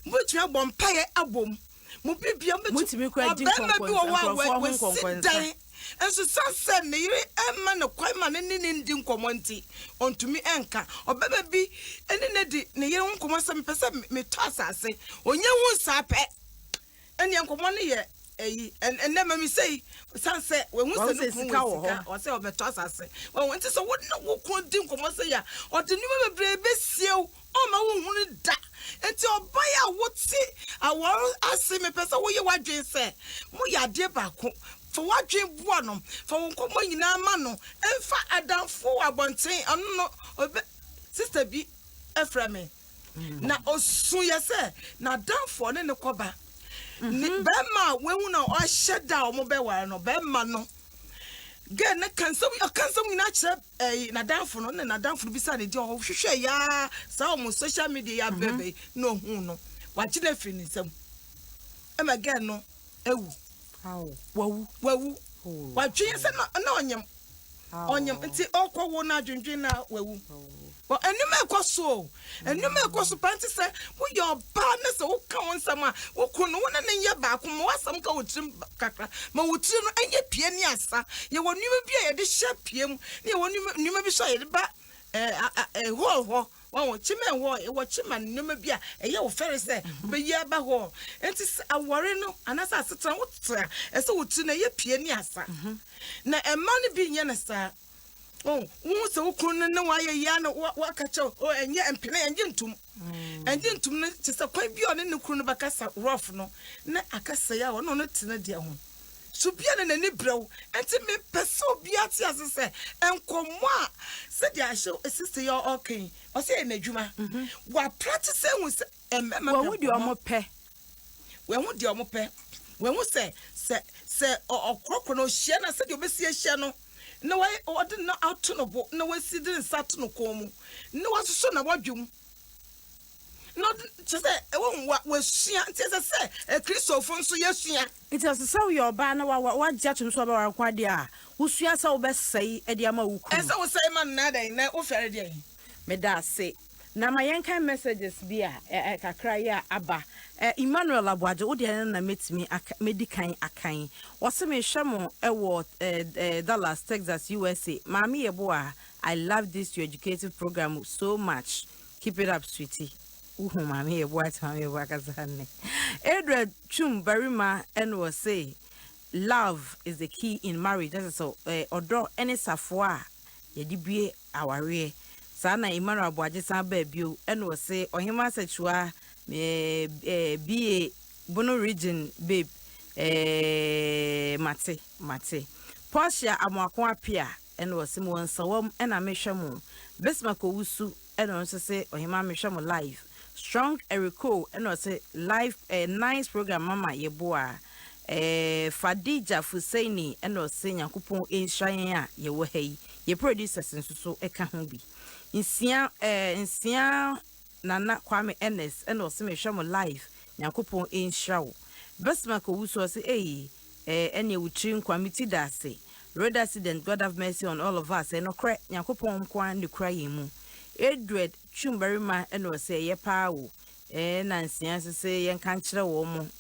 mo betumi abom paye abom mo bibia mo betumi kwa di konkonsa enso sanse ne yire emma ne kwai ma ne ndi nkomonti ontumi enka obeba bi ene ne di ne yire nkomo se mpese me to asase onye hu sape ene nkomo ne ye eyi ene ma mi sei sanse we hu se no sika o se obeto asase we won so wo kon di nkomo se ya o de nima bebrebe siew o ma wo hu da enti obaya woti awor ase me pese wo ye wadwen se mo ya de baako for wadwen buanom for won komo nyina ma no emfa adamfo abonten anu no sister bi eframe na osun ye se na adamfo ne ne koba ni bema wehu na o sheda o mo be ware no bema no ge na kansam na kire na danfo no na danfo bi sa ne di o hwehwe ya sa o social media ya bebe no hu no wa gina firi ni sam e ma ge no ewu wawu wa twen se na onyam nti okwo na adwendwen na wawu well, enuma ekoso panti se wo your ba na se wo ka won sama wo kunu wona ne ye ba ko mo asam ka wotrim kakra ma wotri no anye pie ni asa ye wonuma bi a ye de hye pie mu ne ye wonuma bi so ye de ba ho wo chime wo chima numa bi a ye wo fere se be ye ba ho enti awore no anasa asetan wo tra ese wotri na ye pie ni asa na emma no bi nye na sa oh wo se ukun ne wa ye ya no wa ka che oh enye empene enye ntum ne te se kwan bi one ne kunu no bakasa rough no na akasa ya wono no tena dia ho so bia ne nani brew enti me pese obi ate asese enkomo a se dia hye sister ya okay o se emedwuma wa practice hu se emema wo di omo pe we hu di omo pe we hu se okrokro no hye na se di obesi hye no no way or did not out to no book, no way see didn't start to no como. No was son of what you not just what was she as I say, a Christopher, so yes, yeah. It was so your banner what judgment so about quadia, who she has all best say, Ediamo, as I was saying, man, nada, no fair day. Me da say. Na my yanka messages bia kakra ya aba Emmanuel Abwaje odi na metimi medikan akan wose me hwemo ewo Dallas Texas USA mami yeboa I love this your educative program so much keep it up sweetie mami yeboa mami yeboa kazane Edred Chum Barima and was say love is the key in marriage that is so odo any safwa yedibie aware sana Emmanuel Abwaje san ba bio and was say ohima sexual be Bono region babe mate Portia amwakwa pia and was sim one sawam and a meshamo Besmako wusu and also say ohima meshamo live strong Eriko and was say live a nice program mama yeboa Fadija Fusaini and was saying yakupon in shaya ye wehei ye producers and so eka humbi insia Nana Kwame Ernest and also me shamo live Yakupon in show Besmako wusu say any wutrin kwamiti da say road accident God have mercy on all of us and no crack Yakupon kwan the crying mu Edred Chumberima and was say ye pawo Nancy say yan can't chira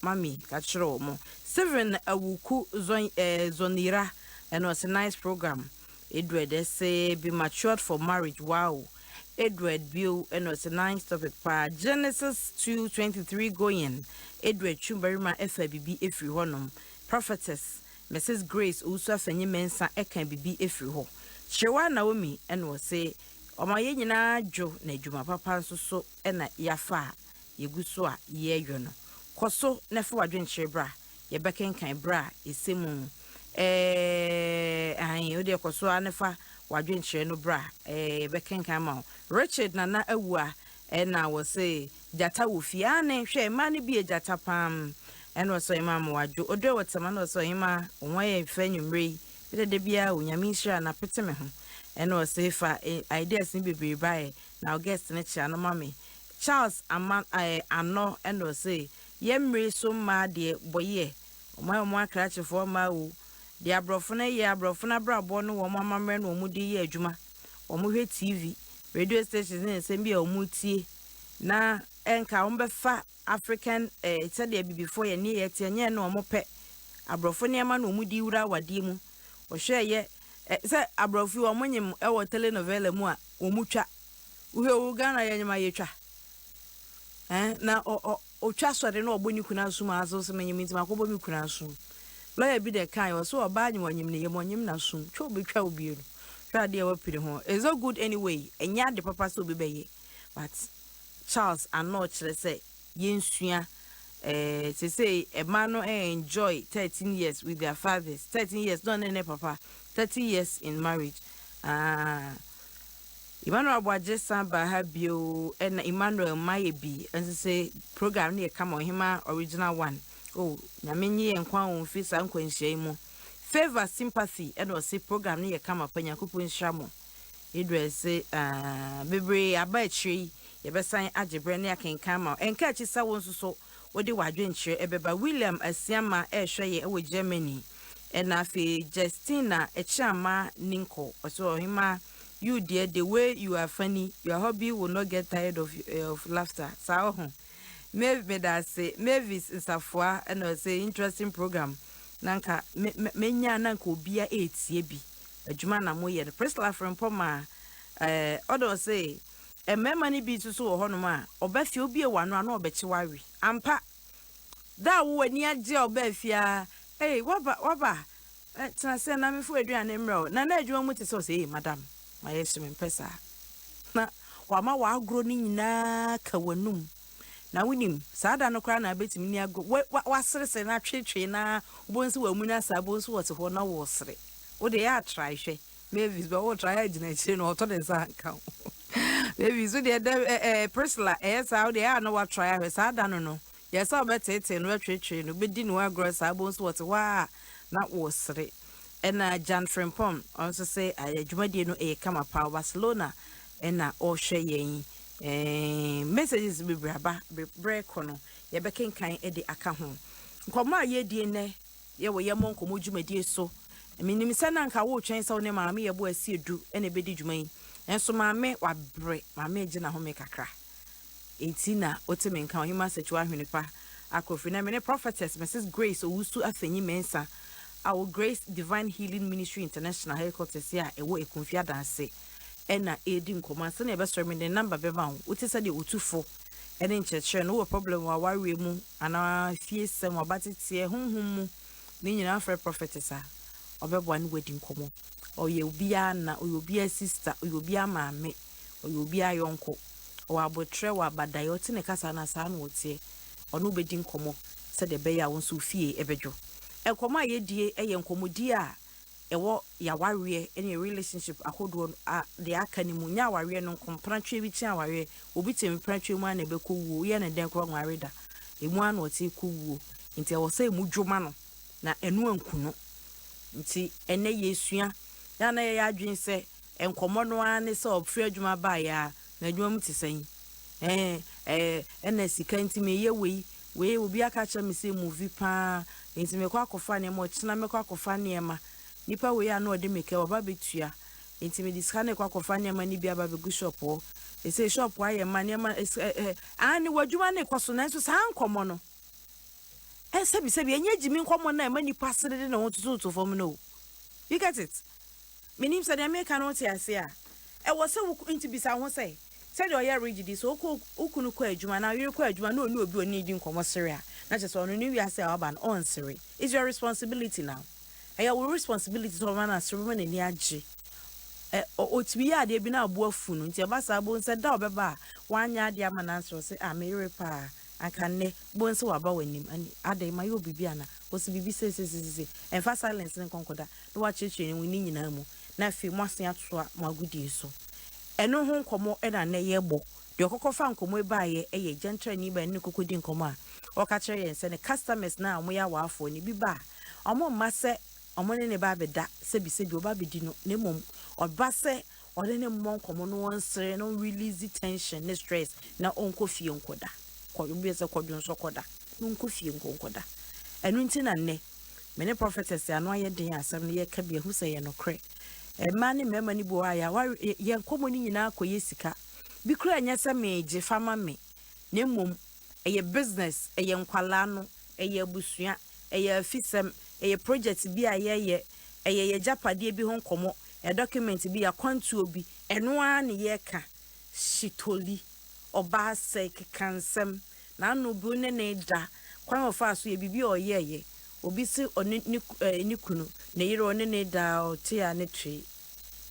mami kachiro mo 7 awuku zonira and was a nice program Edred say be matured for marriage wow Edward Bill and was a nice topic pa Genesis 2:23 going Edward Chumberima FBB every honum prophetess Mrs Grace also afenye mensa ekan bibi every ho Chewa Naomi and was say omaye nyina dwo na adwuma papa nso so na yafa yeguso a ye no koso na fa wadwenche bra ye bekenkan bra esemu ayi ode koso anefa wadwenche no bra bekenkan ma Richard nana awua na was say jata wo fiane hwe ma ne bi jata pam eno so imam wadwo odo wotama no so ima onwaye fanyumre de bia onyame hira na peteme ho eno so fa ideas ni bebre bae na guest ne chia no mame Charles aman ano eno say yemre so ma de boye omo akrachefo ma wo de abrofo na ye abrofo na brabo no wo mamamre no mu de ye adwuma omo hwe TV radio stations ne se bia omutie na enka ombefa African said before ye ne ye tie nye no omope abrofo ne ma no omudi wura wade mu hwe ye se abrofi wo monyim e wo telenovela mu a omutwa uhe wo Ghana ye nyima yetwa na o twa sore na oboni kuna sum aso se menyim nti makobo mi kuna sum lawyer bi de kan wo so oba anyim onyim ne ye monyim na sum twa obetwa obienu twa de wa pire ho is so good anyway enya de papa so obi beye but Charles and not say yensua to say a man enjoy 13 years with their fathers 13 years don't any papa 30 years in marriage Emmanuel Abwaje Samba habio and Emmanuel Mayebi and say program near come on him original one. Oh nyamenyi enkwa on fisa nkwanhia mu favor sympathy and was say program near come up yankupu nshamo idre say bebre abachiri yebesan agebre ne akenkan ma enka chi sa won so wodi wadwenchire ebeba William Asiama ehwe ye ewo Germany enafe Justina Echama Ninko so hima you dear the way you are funny your hobby will not get tired of laughter sa maybe that say Mavis Nsafwa and say interesting program nanka menya nanka obia etie bi adwuma na moye the press laugh from poma odo say e mema ni bi so ho no ma obafie obi e wano ana obechi wari ampa da wo ani age obafia waba tena se na mefu aduane mro na adwuma mu te so say madam my yes me pesa na wama wa agro ni nyina ka wanum na wonim saada no kra na betimi ni agro wasere na twetwe na bonsu wa mu na sabonsu wote ho na wo sere wo de ya try hwe Mavis be wo try agina chi no to de sa kan Mavis wo de Priscilla sa wo de ya no wa try hwe saada no yes obetete no twetwe no bedi no agro sabonsu wote wa na wo sere ena Jan Frimpom also say adwumadie no kama pa Barcelona ena o hwe yen messages be braba break no ye bekenkan de aka ho nkoma ye die ne ye wo ye monkomo dwumadie so minim sana nka wo twen sa wo ne maame ye bo asi edu ena bedi dwuman enso maame wa bre maame gina ho me kakra etina otime nka ohima sechu ahwene pa akofi na me ne prophetess Mrs Grace owusu afenyi mensa our Grace Divine Healing Ministry International headquarters here ewo ekonfia danse ena edi nkoma se na ebesoro me the number beba ho uti se de otufo ene ncheche no problem wa ware mu ana fie sem obatetie honhom mu ni nyina afre prophetess a obebo an wedi nkomo oye obia na oye obia sister oye obia maame oye obia yonko o abotre wa badayo ti ne kasa na sa na otie ono bedi nkomo se de beya won so fie ebedwo ekoma yedie yenkomodi a ewo ya ware any relationship ahodo de aka ni munya ware no kompratwe bi tia ware obi temi pratwe mu na beko wuo ye na den kro nware da emu an oti ku wuo nti ewo say mu dwuma no na enu ankuno nti ene yesua ya na ye adwen se enkomo no an se ofre adwuma ba ya na adwuma mu tisan ene sika nti me ye we obi aka cha me se movie pa nti me kwa akofa ne mo china me kwa akofa ne ma nipa we ya no de meke oba betua nti me diska ne kwa akofa ne ma ni bia ba be gu shop o e se shop wa ye ma ne ma ani wadwuma ne kwaso na so sa nkomo no sebi enye jimi nkomo na ma nipa sere de na ho tutu fom no you get it minim se de America no ti ase a wo se wo nti bisa ho se said oya rigid so okunu kwa adwuma na yere kwa adwuma na oni obi oni di nkomo sere a na che so onu ni wi ase a oba on sere is your responsibility now your responsibility to man as woman ni age otimi ya de bi na abo afu no nti e ba sa bo nse da obeba wanya de ama na answer say me yere pa aka ne bo nse wa ba wanim ani ade ma yo bibia na o si bibi se enfa silence ne konkoda no wa cheche ni wini nyina mu na fi mo ase atoa mo agudi so eno ho nkomo na na yebo de okokofa nkomo e baaye eye gentle ni ba ni kokodi nkomo a o ka kire yen se ne customers na amo ya waafo ni bi ba omo mase omo ne ba beda se bi oba bedi no ne mom oba se ode ne mom nkomo no wonsere no release tension ne stress na onko fie nkoda ko bi se kodun so koda no onko fie nkoda enu nti na ne me ne prophetess ya no ayeden asem ne ye ka bi hu se ye no kre ma ne mema ni bo aya ye nkomo ni nyina akoye sika bi kura nya se meje fama me ne mom eye business eye nkwala no eye busua eye afisem eye project bi ayeye ye japade bi ho nkomo e document bi ya kwantuo bi eno a ne ye ka shitoli oba sek kansem na no bu ne da kwan ofa so ye bibi oyeye obi si ni kunu ne yire one ne da o te a ne twe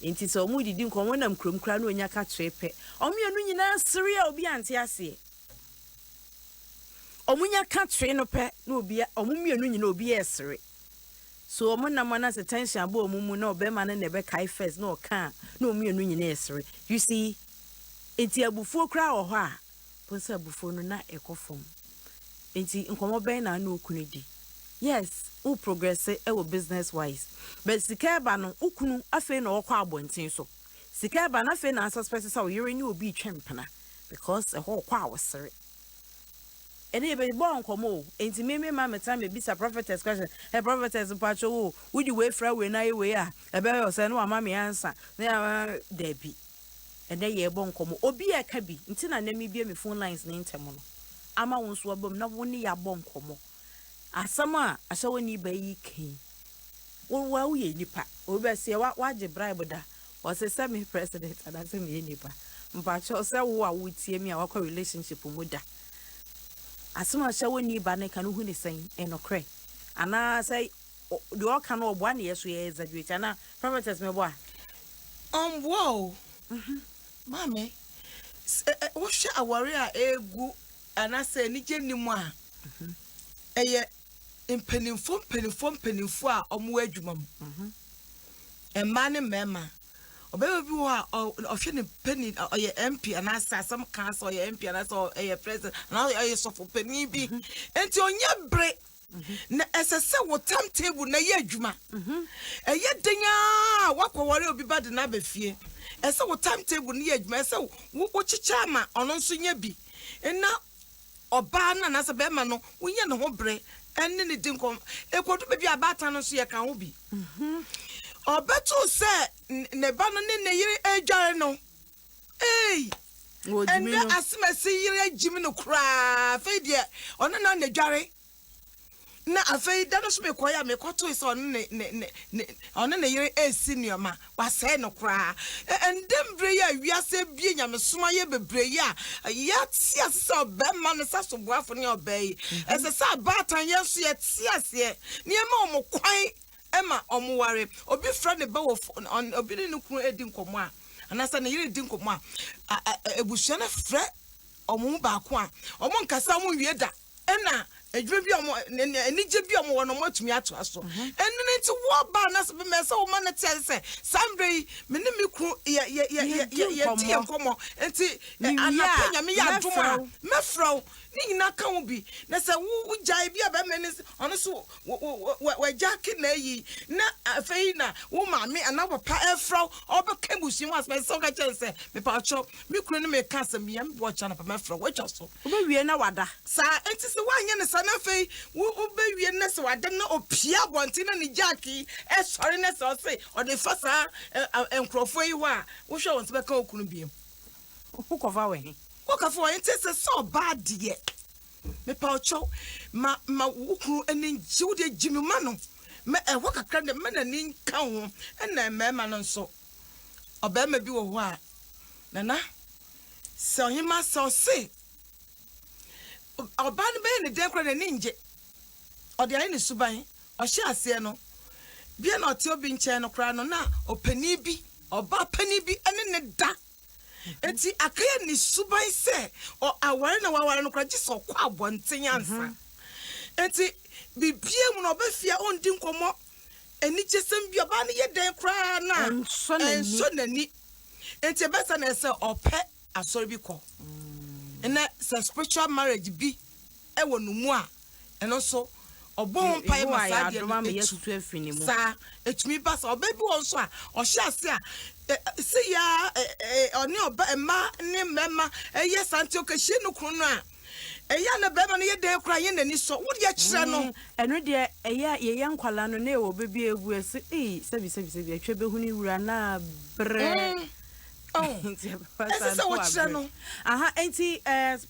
enti so mu didi nkomo nam kromkra no onya ka trepe omienu nyina sere a obi ante ase omunya ka tre no pe na obi omumienu nyina obi esere so omunna mana se tension abo omumu na obema na nebe kai first na oka na omienu nyina esere you see enti abufuo kra wo ho a posa abufuo no na ekofom enti nkomo ben na okunu di yes who progress e business wise but sikaba no ukunu afi na okwa abontin so sikaba na afi na suspect say oyere ni obi twempena because e ho kwa awosere ene be bo nkomo enti meme ma meta me bisa prophetess question hey prophetess pacho wo would you wait for we na ye we a e be yo say no ama me answer na debi ene ye bo nkomo obi e ka bi nti na na me bia me phone lines ni ntemo no ama won so abom na woni ya bo nkomo asama asawoni bayi kan wo ye nipa obi se waje bribe da o se semi president and say me nipa mpacho se wo a wotie me a wakwa relationship mu da asama asawoni ba ne kan hu ne sen enokre ana say the all kan obo na yeso ye exaggerate ana prophetess me bo a wow mame wo hwe aware a egu ana say ni genimu a eye mpenimfo a omo adwuma mu emma ne mema obewe bi wo a ohwe ne penny oye MP ana asam council oye MP ana so oye president na oye sofo penny bi enti onye bre na esese wo timetable na ye adwuma eye denya wakwore obi bad na befie ese wo timetable na ye adwuma ese wo chicha ma ono nso nya bi na oba na se be ma no wo nya ne ho bre enne ne dinkom ekodu be bi abata no so ye kan ho bi obeto se ne ba no ne yire adware no enne asemase yire agimi no kra fe de ono na ne dware na afei da no so me koya me koto is on ne yire senior ma wase no kra endem bre ya wiase bie nyame soma ye bebre ya tia so be ma no saso boafo ne obey ese sa batan yeso ye tiase ne ma omo kwan ema omo ware obi fra ne ba wo obi ne kunu edi nkomo a anasa ne yire edi nkomo a ebusua na fra omo ba ko a omo nkasa omo wie da ena ejwe bi omo enije bi omo wono matumi ato aso enene nti wo ba na se be mese wo ma na tia se sambre me ne me ku ye tie komo enti anapenya me ya duma me frau ni nyina ka wo bi na se wo jai bi aba me ne ono so we jaki na yi na afei na wo ma me ana papa e frau obeka busi was me so ka chense me pa cho me kunu ne me ka se me ya me bo cha na pa me frau we cha so obe wie na wada sa enti se wa anya ne sa na fei wo be wie ne se wada na opia bonti na ni jaki e sori ne se o se o de fasa enkrofo yi wa wo hwe won se be ka okunu biem who cover we Okafo enti se so bad ye me pa ocho ma wukru eni jiwde jimima no me ewo kakra ne me na ni nka ho na mema no nso obema bi wo ho a nana se ohima so se oba no be ne den kra na ninje ode ayi ne suban o hye ase no bia na ote obi nche no kra no na opani bi oba pani bi ene ne da enti akaya ni suban se o aware na waware no kra giso kwa abonten ansa enti bibie mu no obafia ondi nkomo eni chesem bi oba ne yeden kra na enso nani enti besa na se ope asori bi ko ena se spiritual marriage bi e wonu mu a eno so obon pai masade no sa etumi basa obabi won so a o hye ase a se ya oni oba ema ne mema eye santi okehye no kunu no a eya na bema no ye den kura ye nani so wo de kire no eno de eya ye yankwala no na obabi ebu ese sebi atwe behuni wura na bre ese wo kire no aha enti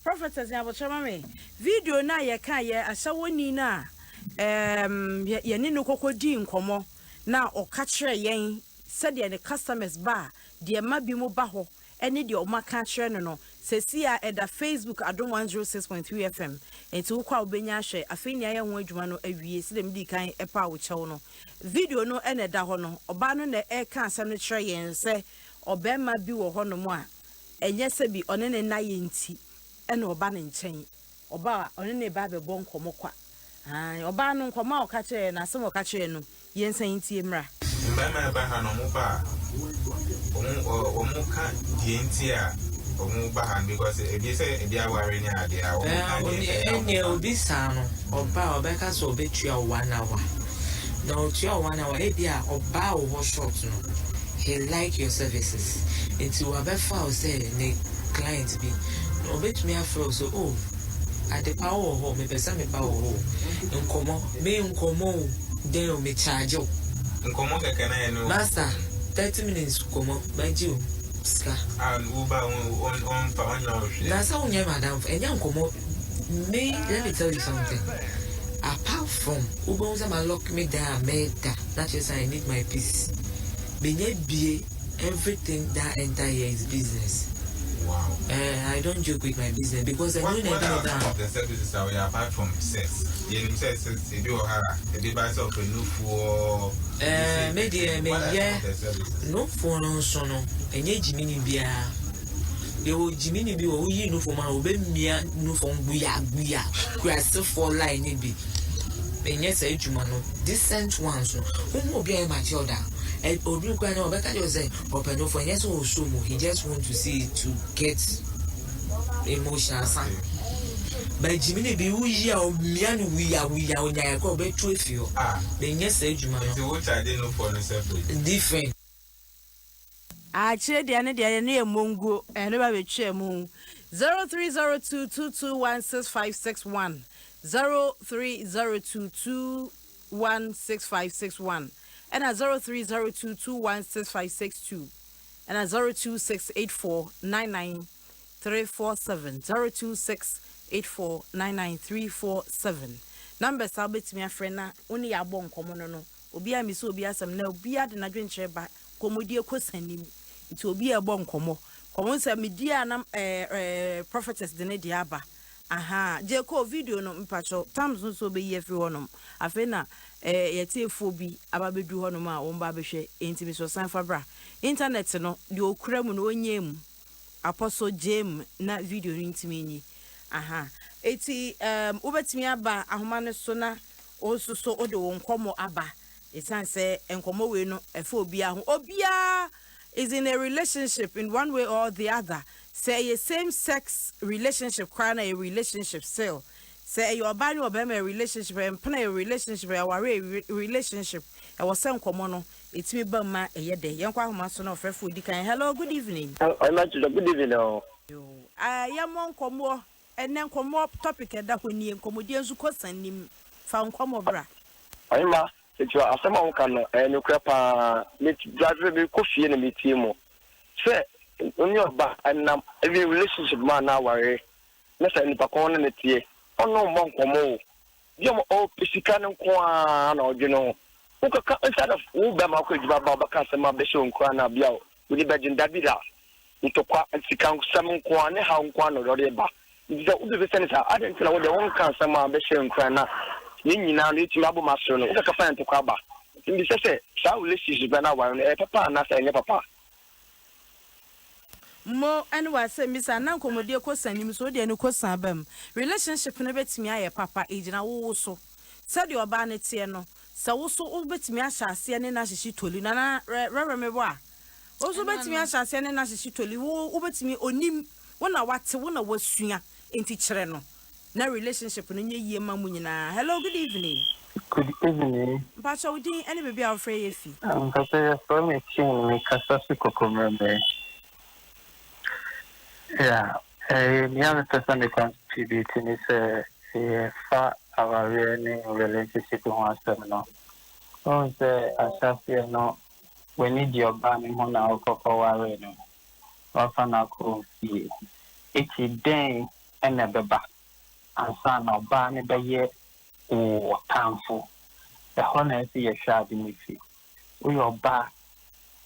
prophetess ya bochama me video na ye kan ye ahyawoni na ye ne no kokodi nkomo na o kachre yen said the customers ba de ma bi mu ba ho ene de o maka kire no no sesia at the Facebook Adom 106.3 FM enti wo kwa obenya hwe afeni aye ho adwuma no awie se dem di kan epa wo chew no video no ene da ho no oba no na e ka asem no kire yen se obema bi wo ho no mu a enye se bi one ne na ye nti ene oba ne nchen oba one ne ba be bon komokwa oba no nkoma o ka kire na asem o ka kire no yen san nti emra mbama ba ha no mo ba omo ka dientia omo ba ha because ebi say ebi aware ni ade a omo ka any obi sa no oba ka so obetua 1 hour na otua 1 hour ebi a oba wo short no he like your services into wabefa o say ne client bi obetumi afro so oh ade pa wo ho me pesa me pa wo ho nkomo den o me charge o nkomo keke na no master 30 minutes nkomo baji o ska and uba on pa on your that's how you madam enya nkomo me let me tell you something apart from uba unza ma lock me down meda that is I need my peace benye bie everything that enter here is business. Wow. I don't joke with my business because I don't know that the services are apart from sex. You says if you are a device of a new for no for no son and ye Jimmy Bia. You will Jimmy be or you know for my obemia no from Buya, grass for line be. And yes, I do decent ones who will be my children. And Odu Kwano better just say open no for yes or so he just want to see it to get emotional son. But Jimmy be we are on ya go be to you. Then yes say Juma. Which I didn't know for separate. Different. Chere dia ne mongo ene ba be twa mu 030222165661 0302216561 and at 0302216562 and at 0268499347 0268499347 numbers I'll bet me a friend na only ya bon komo no obi a mi so obi asem na obi a de na dwenkyere ba komodie kosanim nti obi a bon komo se media na prophetess de ne dia aba aha je ko video no mpacho times so be ye free honom afena yete fobi ababedu honom a won ba behwe enti so san fabra internet no de okura mu no onyem apostle jam na video ni ntimi nyi aha eti ubetimi aba ahoma ne so na osuso ode won komo aba esan se enkomo we no efa obi aho obia is in a relationship in one way or the other. Say a same-sex relationship, crying a relationship still. Say you are buying a relationship and play a relationship, a relationship. I was saying, Komono, it's me, Burma, a year day. Young Mason of Food. Hello, good evening. I'm not good evening. I am on Como and then come up topic at that when you comedians who cost and him found Comobra. I'm a someone can and you crap drive coffee in a meeting. Say, on your back and every relationship man now worry. Mr. Nipacon and the tea. Oh no, Bo Nkommo. You're all Piscican Kwan or you know. Who can instead of Ubama could Baba Casama Bishon Kwana Biao with the Belgian Dabida. Into Qua and Sikan Samun Kwan, how Kwan or Reba. It's the Uber Senator. I didn't know what the one Casama Bishon Kwana. Nini na ni timabu masono ukakafanya tukaba ndi sasa sa relationship na wa papa na sa papa mo anwa say misa na nkomodie kosanim so de ne kosan bam relationship no betimi aye papa ejina wo so said your ba ne tie no sa wo so betimi ahase ne na hyehi toli na remember a wo so betimi ahase ne na hyehi toli wo betimi onim wona wate wona wasua enti kire no na relationship no nye yie ma munyina. Hello, good evening. Good evening. Pacha udi any baby afraid efi. Papa from me chin me kasa su kokomrembe. Yeah, me have person that contribute in this far our relationship one no. Oh, say asafia no we need your ban mo na okokoware no. Wa fa na ko fi. Eti den na beba. Ansa na ba ne beye o tamfo the honor see a shade me fi we are back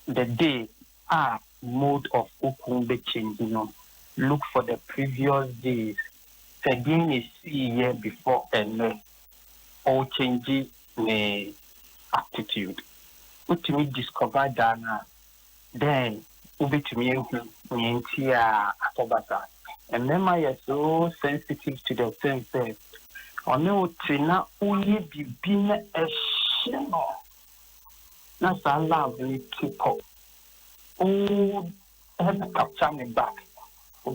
the day mode of Okumbe changing on. Look for the previous days. Again is year before and all changing the attitude. What to me discover that then ube to me and then I are so sensitive to the sense that on no tina only be been a shame. That's a lovely people. Oh, have to capture me back. We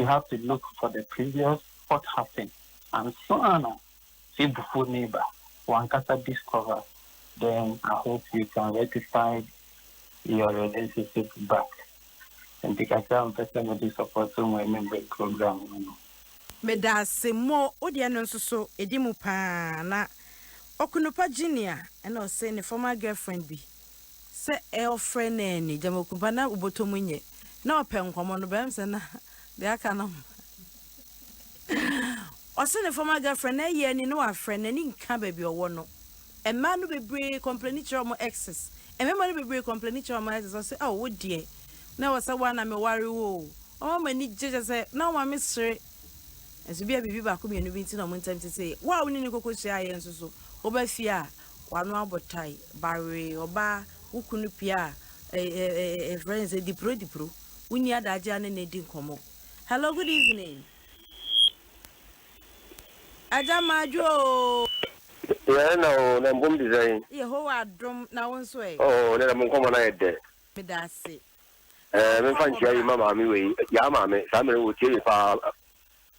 have to look for the previous what happened and so on. See before neighbor one can discover. Then I hope you can rectify your relationship back. And because I'm person with this support so my member program. Me da se mo odia no so edimu pa na okunupa junior and o say ne former girlfriend bi say friend ni jamokupa na ubotomu nye na ope nkomo no bem se na de aka no o say ne former girlfriend na ye ni no wa friend na ni nka ba bi owo no e ma no bebre complain mo exes e me ma no bebre complain mo exes o say oh wo die na wo say wa na me ware wo o ma ni jeje say na wa me sere esu bia bibi ba ko mienu bi nti na mo ntem say wa wo ni kokosi aye nso so oba fia wanu abotai bare oba ukunu pia friends dipro wuni adaje ane na di nkomo. Hello, good evening. Ajamajo. Yeah, no, na mbom design. Ho Adom na wonso e. Oh, na mo nkomo na yede. Me da se. Me fan chia mama mi we. Ya mama, sa me wo tie fa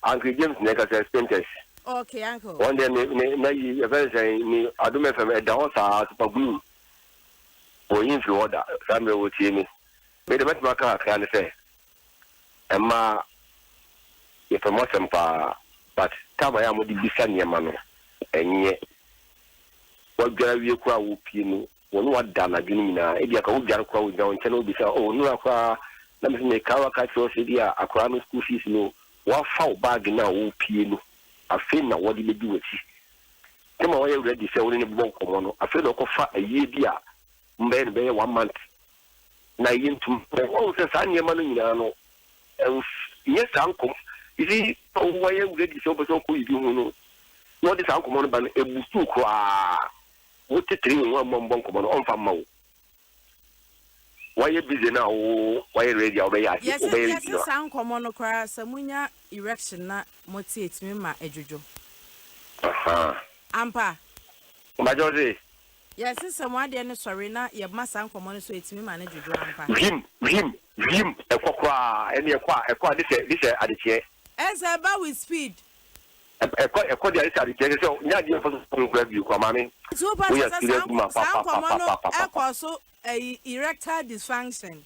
Uncle James neka say spenters. Okay, uncle. One day na yi even say ni Adom FM e da ho sa super glue. O yin fi order, sa me wo tie mi. Me de bet maka kan say. Emma if mo sempa but tama ya mo di bisa niema no enye wagara wie kwa wo pie no wonu wada na dwene nyina e dia ka wo biara kwa wo nyawo nche no bisa o nu akwa na me ka wa ka cho se dia akwa no school fees no wa fa bag na wo pie no afi na wo di bedu wati tema wo ye ready se wo ne Bo Nkommo no afi do ko fa aye dia mbe be 1 month na yintum wo se sa niema no nyina no yes ankom isi o ye ready se oboso ko ibi hu no no dis ankom no ba no ebusu kwa wo tetri wo Bo Nkommo no onfa ma wo why busy now why ready obey ya obey yes yes ankom no kwa samunya erection na motivate me ma ejojo ampa majoze yes someone dey no sorry na ye masa ankom no so etimi ma na ejojo ampa him ekokwa ene ekwa this adiche esa ba with speed ekwa dia isa adiche so nya dia for so grab you kwa mami so pa sa ankom no ekwa so erectile dysfunction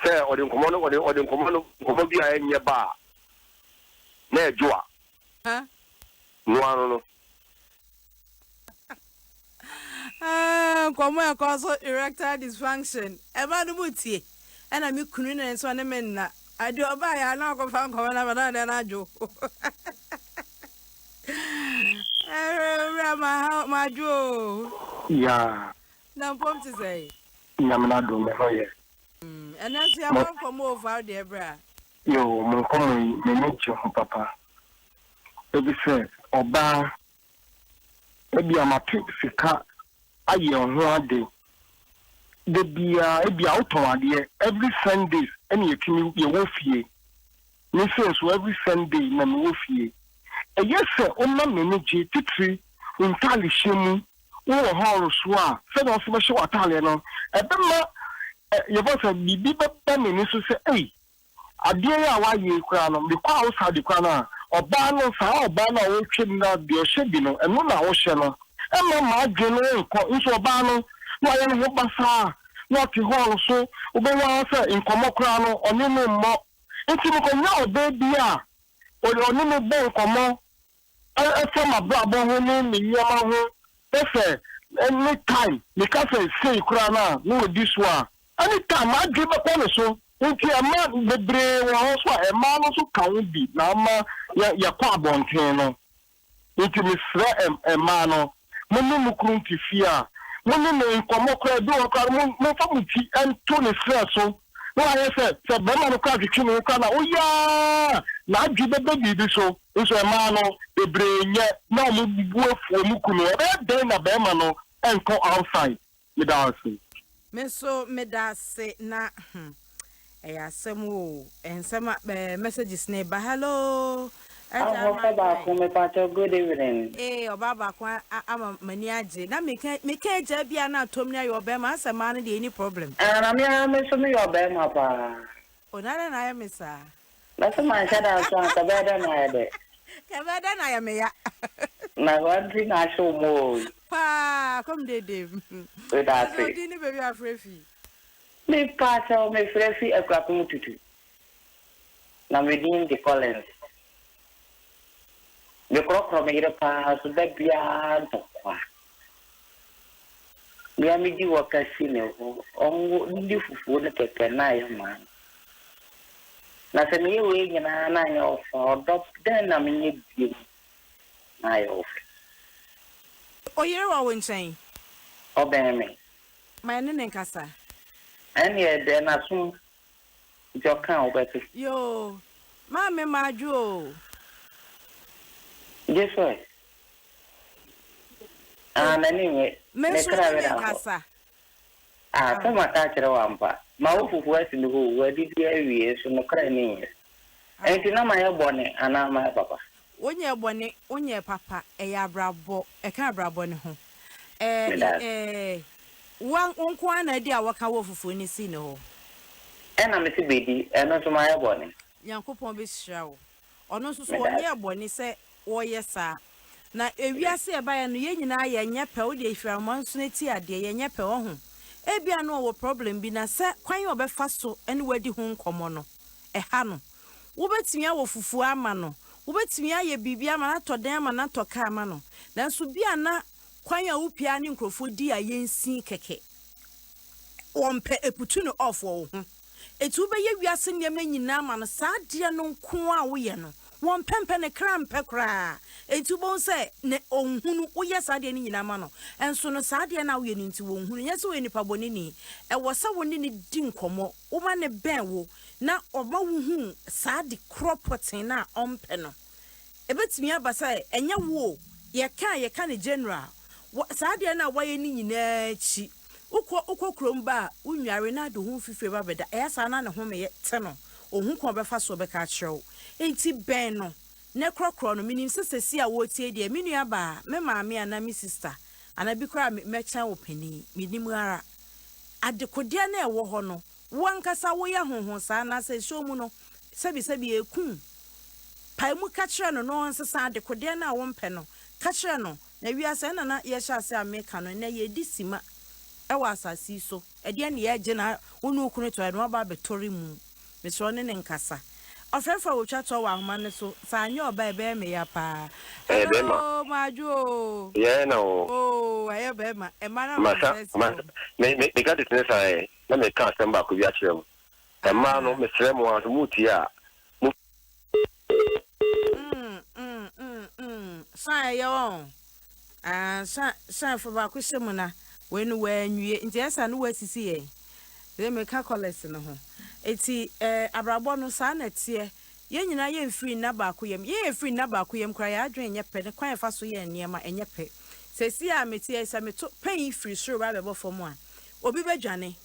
say odi nkomo no bia enye ba na ejoa no Nkomo e cause erectile dysfunction e ma no mutie e na mi kunu na nso na men na ade oba ya na akofa nkomo na ba na ajo ma jo ya na pom ti say nyamna do me hoye and as you have nkomo over there bra yo mo nkomo me mechi ho papa ebi se oba ebi amatu fika aye ho ade de bia ebi auto ade every Sunday any yetimi ye wo fie ni so every Sunday na me wo fie e yes o ma me meji titri untali shemu wo ho so a se no so be hwe watale no e be ma ye bo se bibi be me ni so se ade ya wa ye kura no me kwa o sa de kwa na oba no sa oba na wo twem na de o hye bi no eno na wo hye no ema ma adwene nko nso oba no wa ye no basa na ti ho so obe wa se nkomo kura no oni no mo nti ko nya oba bia oni no Bo Nkommo e ma brabo ho ni me nyama ho efe any time me ka say kura na no this one any time adwe be ko no so nti ama bebre wo so e ma no so ka wo bi na ama ya kwa bonten no into Miss Mano, Munu Kruntifia, Munu Nkommo do Mofamuti and Tony Fresso. No, I said, Bemano Kaji Kana, oh yeah, not give the baby so, is a mano, the brain yet, no move for Mukuno, then a Bemano and go outside with us. Meso medase na asemu and some messages neighbor hello good evening. Baba ama mani aje na me ka eja bia na atomnia your be ma asema na dey any problem Na me so me your be ma pa onana na ya mesa na so man shada so ka be da na ya de ka be da na ya me ya na wadri na show mo pa come dey we da say di ni baby afrefi me pa so me frefi akwa mututu na me din the Collins me krokro me ira pa so da bia dokwa me amiji wakasi ne ongo ndi fufu ne keke na ya man na se me we nyina na nya ofo dop den na me nye bi na ya ofo oyere wa wonchen oben me ma ne nkasa ani e de na sun jokan obeti yo ma me maju o Jesu nani me kra vera nkasa kama ta kire wampa ma ufufu asi ni ho wadi dia wie so no kra ni enti na ma ye bone ana ma papa onye bone onye papa eya brabo e ka brabo ne ho wan onko ana di awaka wo fufu ni si ne ho na me ti bedi eno so ma ye bone yankopon be hira wo ono so onye bone se wo yesa na ewiase eba ya no ye nyina ye nyepe wo de ifiraman so neti ade ye nyepe wo ho ebia no wo problem bi na se kwan obefa so ene wadi ho nkomo no ha no wo betimi awo fufu ama no wo betimi aye bibia ama na toden ama na toka ama no nanso bia na kwan a wupia ne nkrofo di ayensi keke wompe eputu no off wo ho etu be ye wiase nyema nyina ama no saa de no nko a wo ye no won pempe ne krampe kra etu bon se ne onhunu wo ye saa de ne nyina ama no enso no saa de na wo ye ni nti wo nhunu ye se wo nipa boni ni e wo sa wo ni di nkomo wo ma ne ben wo na oba wo hu saa de cropotin na ompe no ebetimi abasa enye wo ye ka ne general saa de na wo ye ni nyina chi ukọ kromba unware na do hu fifre ba beda e sa na ne ho me te no ohun ko be fa so be ka kyerɛw enti ben no ne krokro no minim sesesi a wo tie de me nua ba me maame ana me sister ana bi kra me kyan wo pani minim ara adekode na e wo ho no wankasa wo ya honhon sa na se show mu no sebi ekun pai mu ka kyerɛ no no nsesa adekode na wo mpe no ka kyerɛ no na wiase na ye hya ase ameka no na ye di sima ewa asasi so ede ne ye gye na wonu okunu to no ba betori mu metro ne nkasa ofrefa wo twa to wa homa ne so sa anya oba ebe me ya pa Bema maju o ye na o aye bema e mana me got it nessa na me kan samba ko bi a kyerem e ma no me sere mo aso muti a sa ye on sa for ba ko shemu na when nwie nti esa no wasisi ye they make calculus no ho eti abrabo no sa na tie ye nyina ye free na ba ko yem ye free na ba ko yem kra ya adwen nye pe ne kwan fa so ye niema enye pe sesi a metie esa meto pen free sure ba bebo fom a obi bedwane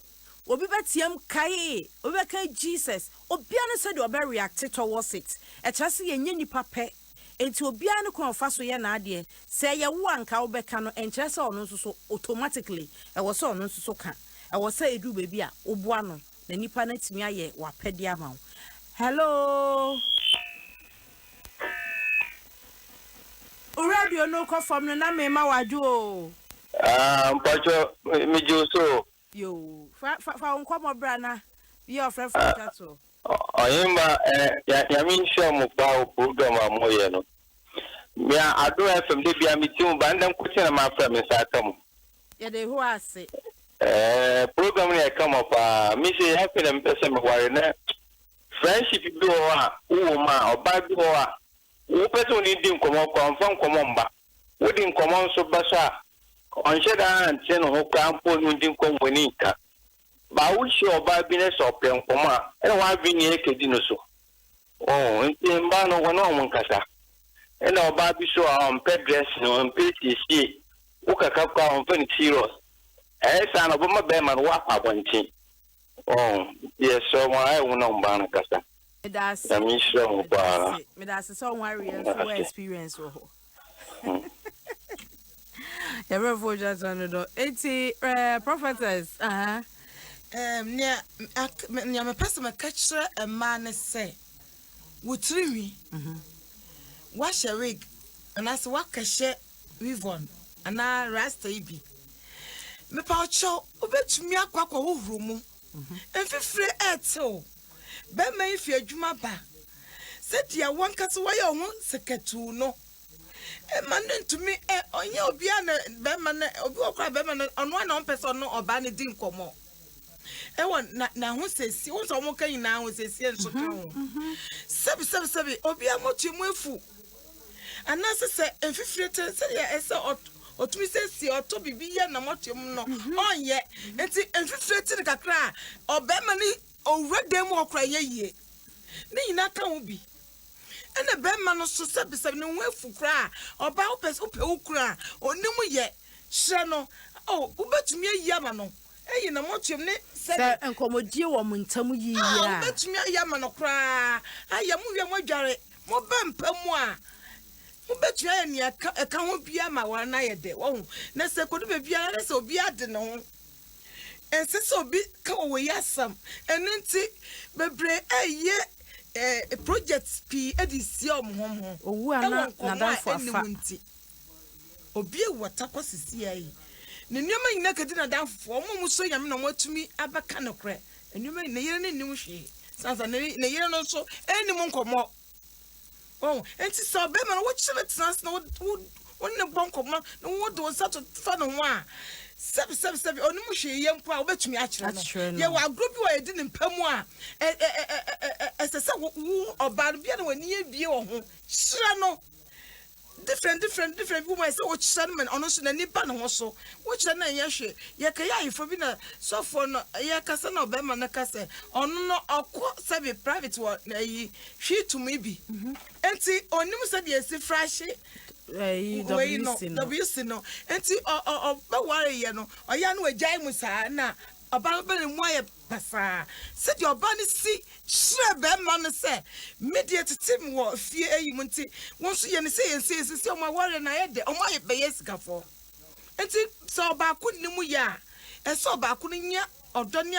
obi betiem kai obi ka Jesus obi an said obi react towards it e chase ye nye nipa pe enti obi an kwan fa so ye na ade se ye wo anka wo beka no enche se ono nso so automatically e wo se ono nso so ka e wo se edu bebi a oboa no na nipa na timi aye wa pede ama wo hello radio no ko fam no na me ma waju o mpacho mi jo yo fa nkomo bra na ye ofre tato oyima ya mi show mo pa o program amoye no me Adom FM de bia mi tim ba ndam ko tina ma fra me sa kam ye de ho ase program ne come up me say happy them person me ware na friendship bi o a wo ma oba bi o a wo person ni di nkomo konfa nkomo mba wo di nkomo nso basa onche da ante no ho kampo no di nkomo ni ka ba wo shi oba bi ne so pe nkomo a e wa bi ni ekedi no so nti mba no wono mo nkasa e na oba bi so pe dress no pe tisi wo kaka kwa on fe ni serious sa no bo ma be ma no wa abonchi yes so I wono mba no kasa that's me that's so worry and so experience wo ever for just on the 80 prophetess nya me person me catch a man say wutrimi wa wig and as wa kashe weavon ana rasta ibi me pa ocho obetumi akwakwa wohuru mu enfifre eto be ma ifi adwuma ba se dia wankase wa ye ho seketu no e man ntumi onye obi ana be ma na obi okwa be ma na ono na person no oba ne di nkomo e won na ho sesi won so mo kan na ho sesi enso kan ho sebi obi amotu mu efu anase se enfifre te se ya ese otumi sesi oto bibi ye na motu mu no onye enti enfifre te kakra obema ni owrede mu okra ye ni nyina ka ho bi ene bema no so sebi ne ho efu kra oba opes ope ukra onimu ye hye no ubetumi ayi ama no eyi na motu ne se enkomodie wo muntamu yi ya ubetumi ayi ama no kra aya mu wi mo dware mo bempamu a ubetumi ayi ne eka ho bia ma wa na ye de wo na se kodu be bia na se obi ade ne ho ense se obi ka wo yasam enenti bebre eye projects p edisi omhom owu ana na dan for afa obi wata kwasisi ayi ne nyoma nyina kedi na dan for omum so yam na matumi abaka no kre enyoma ne yere ne nim hwe sansa ne yere no so enim nkomo enti so be ma no wo chile trans na wo ne bonkomo no wo do sato fa no ho a sebi onimu hwe yempo a obetumi a kire no ye wa group wa edi ne mpamu a esese wo oba bia na wani ebie wo ho hire no different people say wo kire man ono so na nipa no ho so wo kire na ye hwe ye ka ya ifo bi na so for no ye kasa na obema na kasa ono no akọ sebi private wa na yi hwe to me bi enti onimu se de esi frahye WC no enti ba ware ye no oya no agyan mu saa na oba be ne mu aye pasa se de oba ne si hire be ma no se media tetem wo fie ayi mu nti won so ye ne se ye se o ma ware na ye de o ma ye be ye sikafo enti so oba ku ni mu ya e so oba ku nya odoni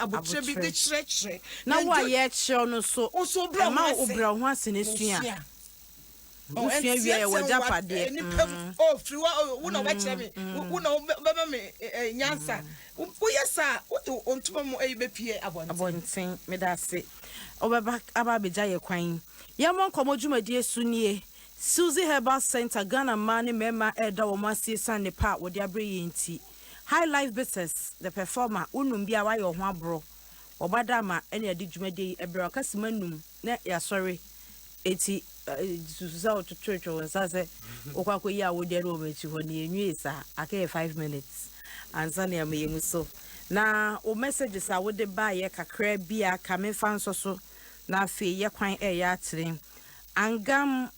abotre bi de chire na wa ye chire no so bra ma obra ho asene sua Usia wi wa japade friwa wo na wa kire me wo na beba me nyansa wo yesa wo ontuma mu ayi bepie abonten me da se obeba aba beja ye kwan ye mon komodwumadi sunie Suzy Herbal Center Ghana mani mema eda wo masie san ne pa wo de abre yenti High Life Business the performer unum bia wa ye ho abro obada ma ene adi dwumadi ebre akasemanum na ya sorry eti Susa to church or Sase, Okakoya would get over to when you sa, I 5 minutes, and Sunny me so. Now, o messages I would buy a crab beer coming fan so, now fee ya quine a yatring. I'm gum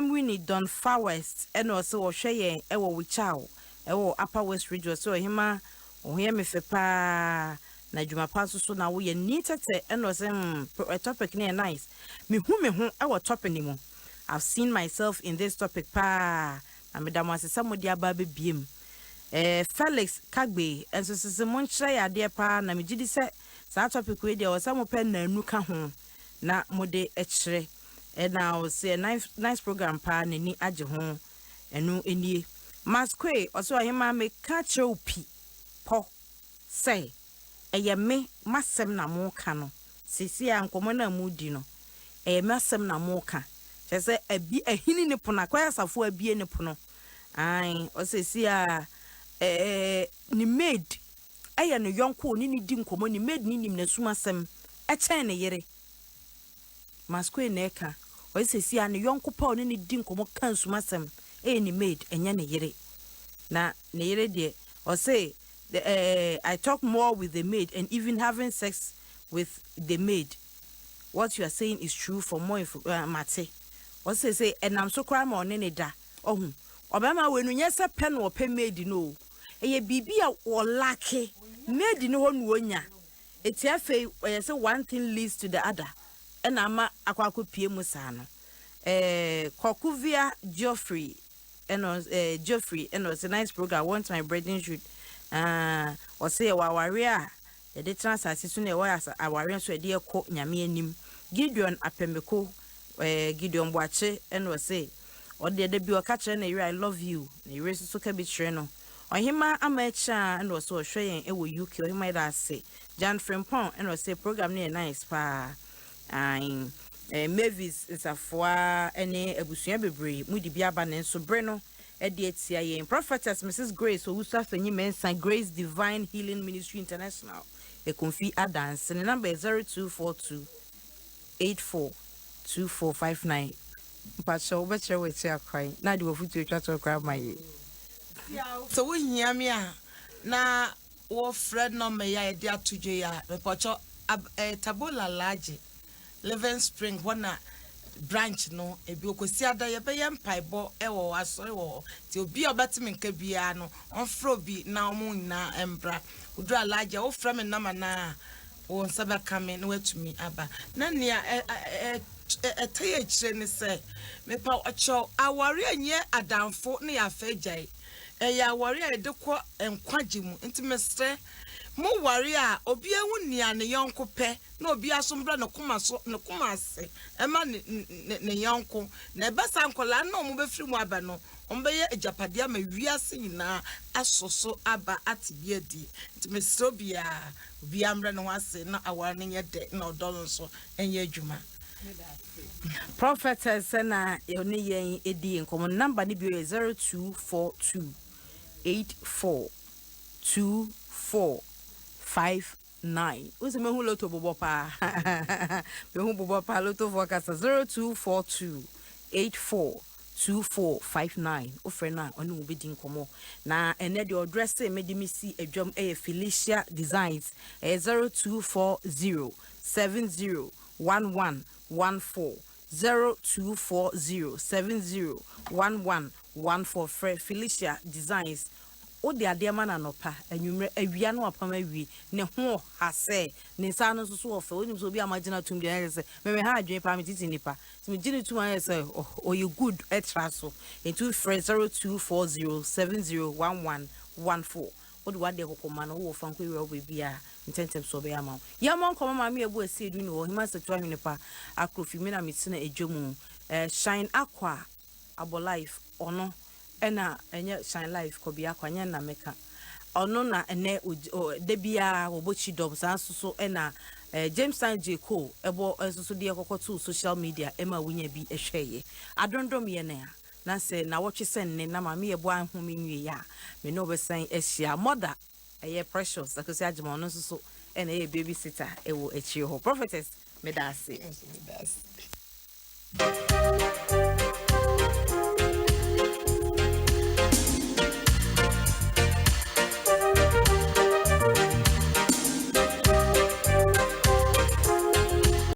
winnie done far west, and also Shea, ever with chow, ever upper west region, so hima, or hear me for pa. Na juma paso so na we neated and was a topic near nice. Me who our topic anymore. I've seen myself in this topic pa. And madam was some of the baby beam. Felix Kagbe and so someone try a dear pa na me jidi set that topic with there was some pen na nuka home na mode extra. And now say a nice program pa ni aje home and no any masque also him make catch pi po say. Eye me masem na mo ka no sisi ankomo na mudi no eye masem na mo ka chese abi ahini ne pona kwa asafo abi ne pono ai o sisi a ni maid eye no yonko ni di nkomo ni maid ni nim na suma sem e chen ne yere masko na eka o se si an yonko pa oni ni di nkomo kan sumasem ni maid enya ne yere na ne yere de o say I talk more with the maid and even having sex with the maid. What you are saying is true for more mate. O say enam so kra ma one ne da. Ohun. Obama we no nyesa pen wo pe maid no. Eye bibia wo lake. Maid no ho no onya. Eti afei say one thing leads to the other. Ena ama akwakọ pie mu sa no. Kokuvia Geoffrey Geoffrey it's a nice program. I want my brethren should or say wawaria the transaction soon a wire aware so de ko nyame anim Gideon apemeko Gideon Boache was say or the bi o ka kire na I love you na ire so ka bi kire no ohima amacha and was so hwe e wo UK ohima da say Jan Frimpon was say program na nice pa Mavis is a foa any abusua bebre mudi biaba ne so bre no etia ye prophetess Mrs Grace who staff any mensa Grace Divine Healing Ministry International e konfi adance the number is 0242 842459 mpacho beche we tia kwan na de wofutu twa to kra maye so we hia me a na wo Fred no me ya de atudwe ya mpacho tabola large Living Spring wana branch no ebi okosi ada ye be empaibo ewo asori wo ti obi obetimi nka bia no onfro bi na omu na embra udu alaje wo fra me nama na wo nsaba kame no watumi aba na nia etaye kire ni se me pa ocho awari anye adamfo ne ya fagyan ya awari e de ko enkwaje mu intimestre mu wari a obi ewu nia ne yonko pe na obi asombra ne kumase ema ne yonko na ebesa nkola na omu befiri mu aba no ombeye ejapade ama wiase nyina asoso aba atibia di intimestre obi amra ne wase na awari ne yede na odon so enye adwuma prophetess na oni yen edi nkomo number ni bio 0242 842459 Use me hu loto bobo pa me hu bobo pa loto focus 0242 842459 ofrena oni mu bedi nkomo na ene de address me di misi adwam Felicia Designs 0240 701114 0240701114 Felicia Designs o de adema na nopa anwumre awia no apama wi ne ho hase ne sa no so ofa onim so bi amagina tum de say me ha adwen pa me titi nipa so me gini tum an say oh you good extra so into 0240701114 o de wade kokoma no wo fa nko wi obia intentem so be ama ya mon koma ma me ebu esi edu ni wo hima setu ahwene pa akrofi me na metina edwomu shine aqua abo life ono ena enye shine life ko bia kwanya na meka ono na ene de bia obochi dom sanso ena James J Cole ebo enso de ekokoto social media ema wunya bi ehweye adondom ye na se na wotwe senne na ma me ebu anhom nwie ya me no be san ehia mother eye precious akosi agema ono so ena ye babysitter ewo echi ho prophetess medase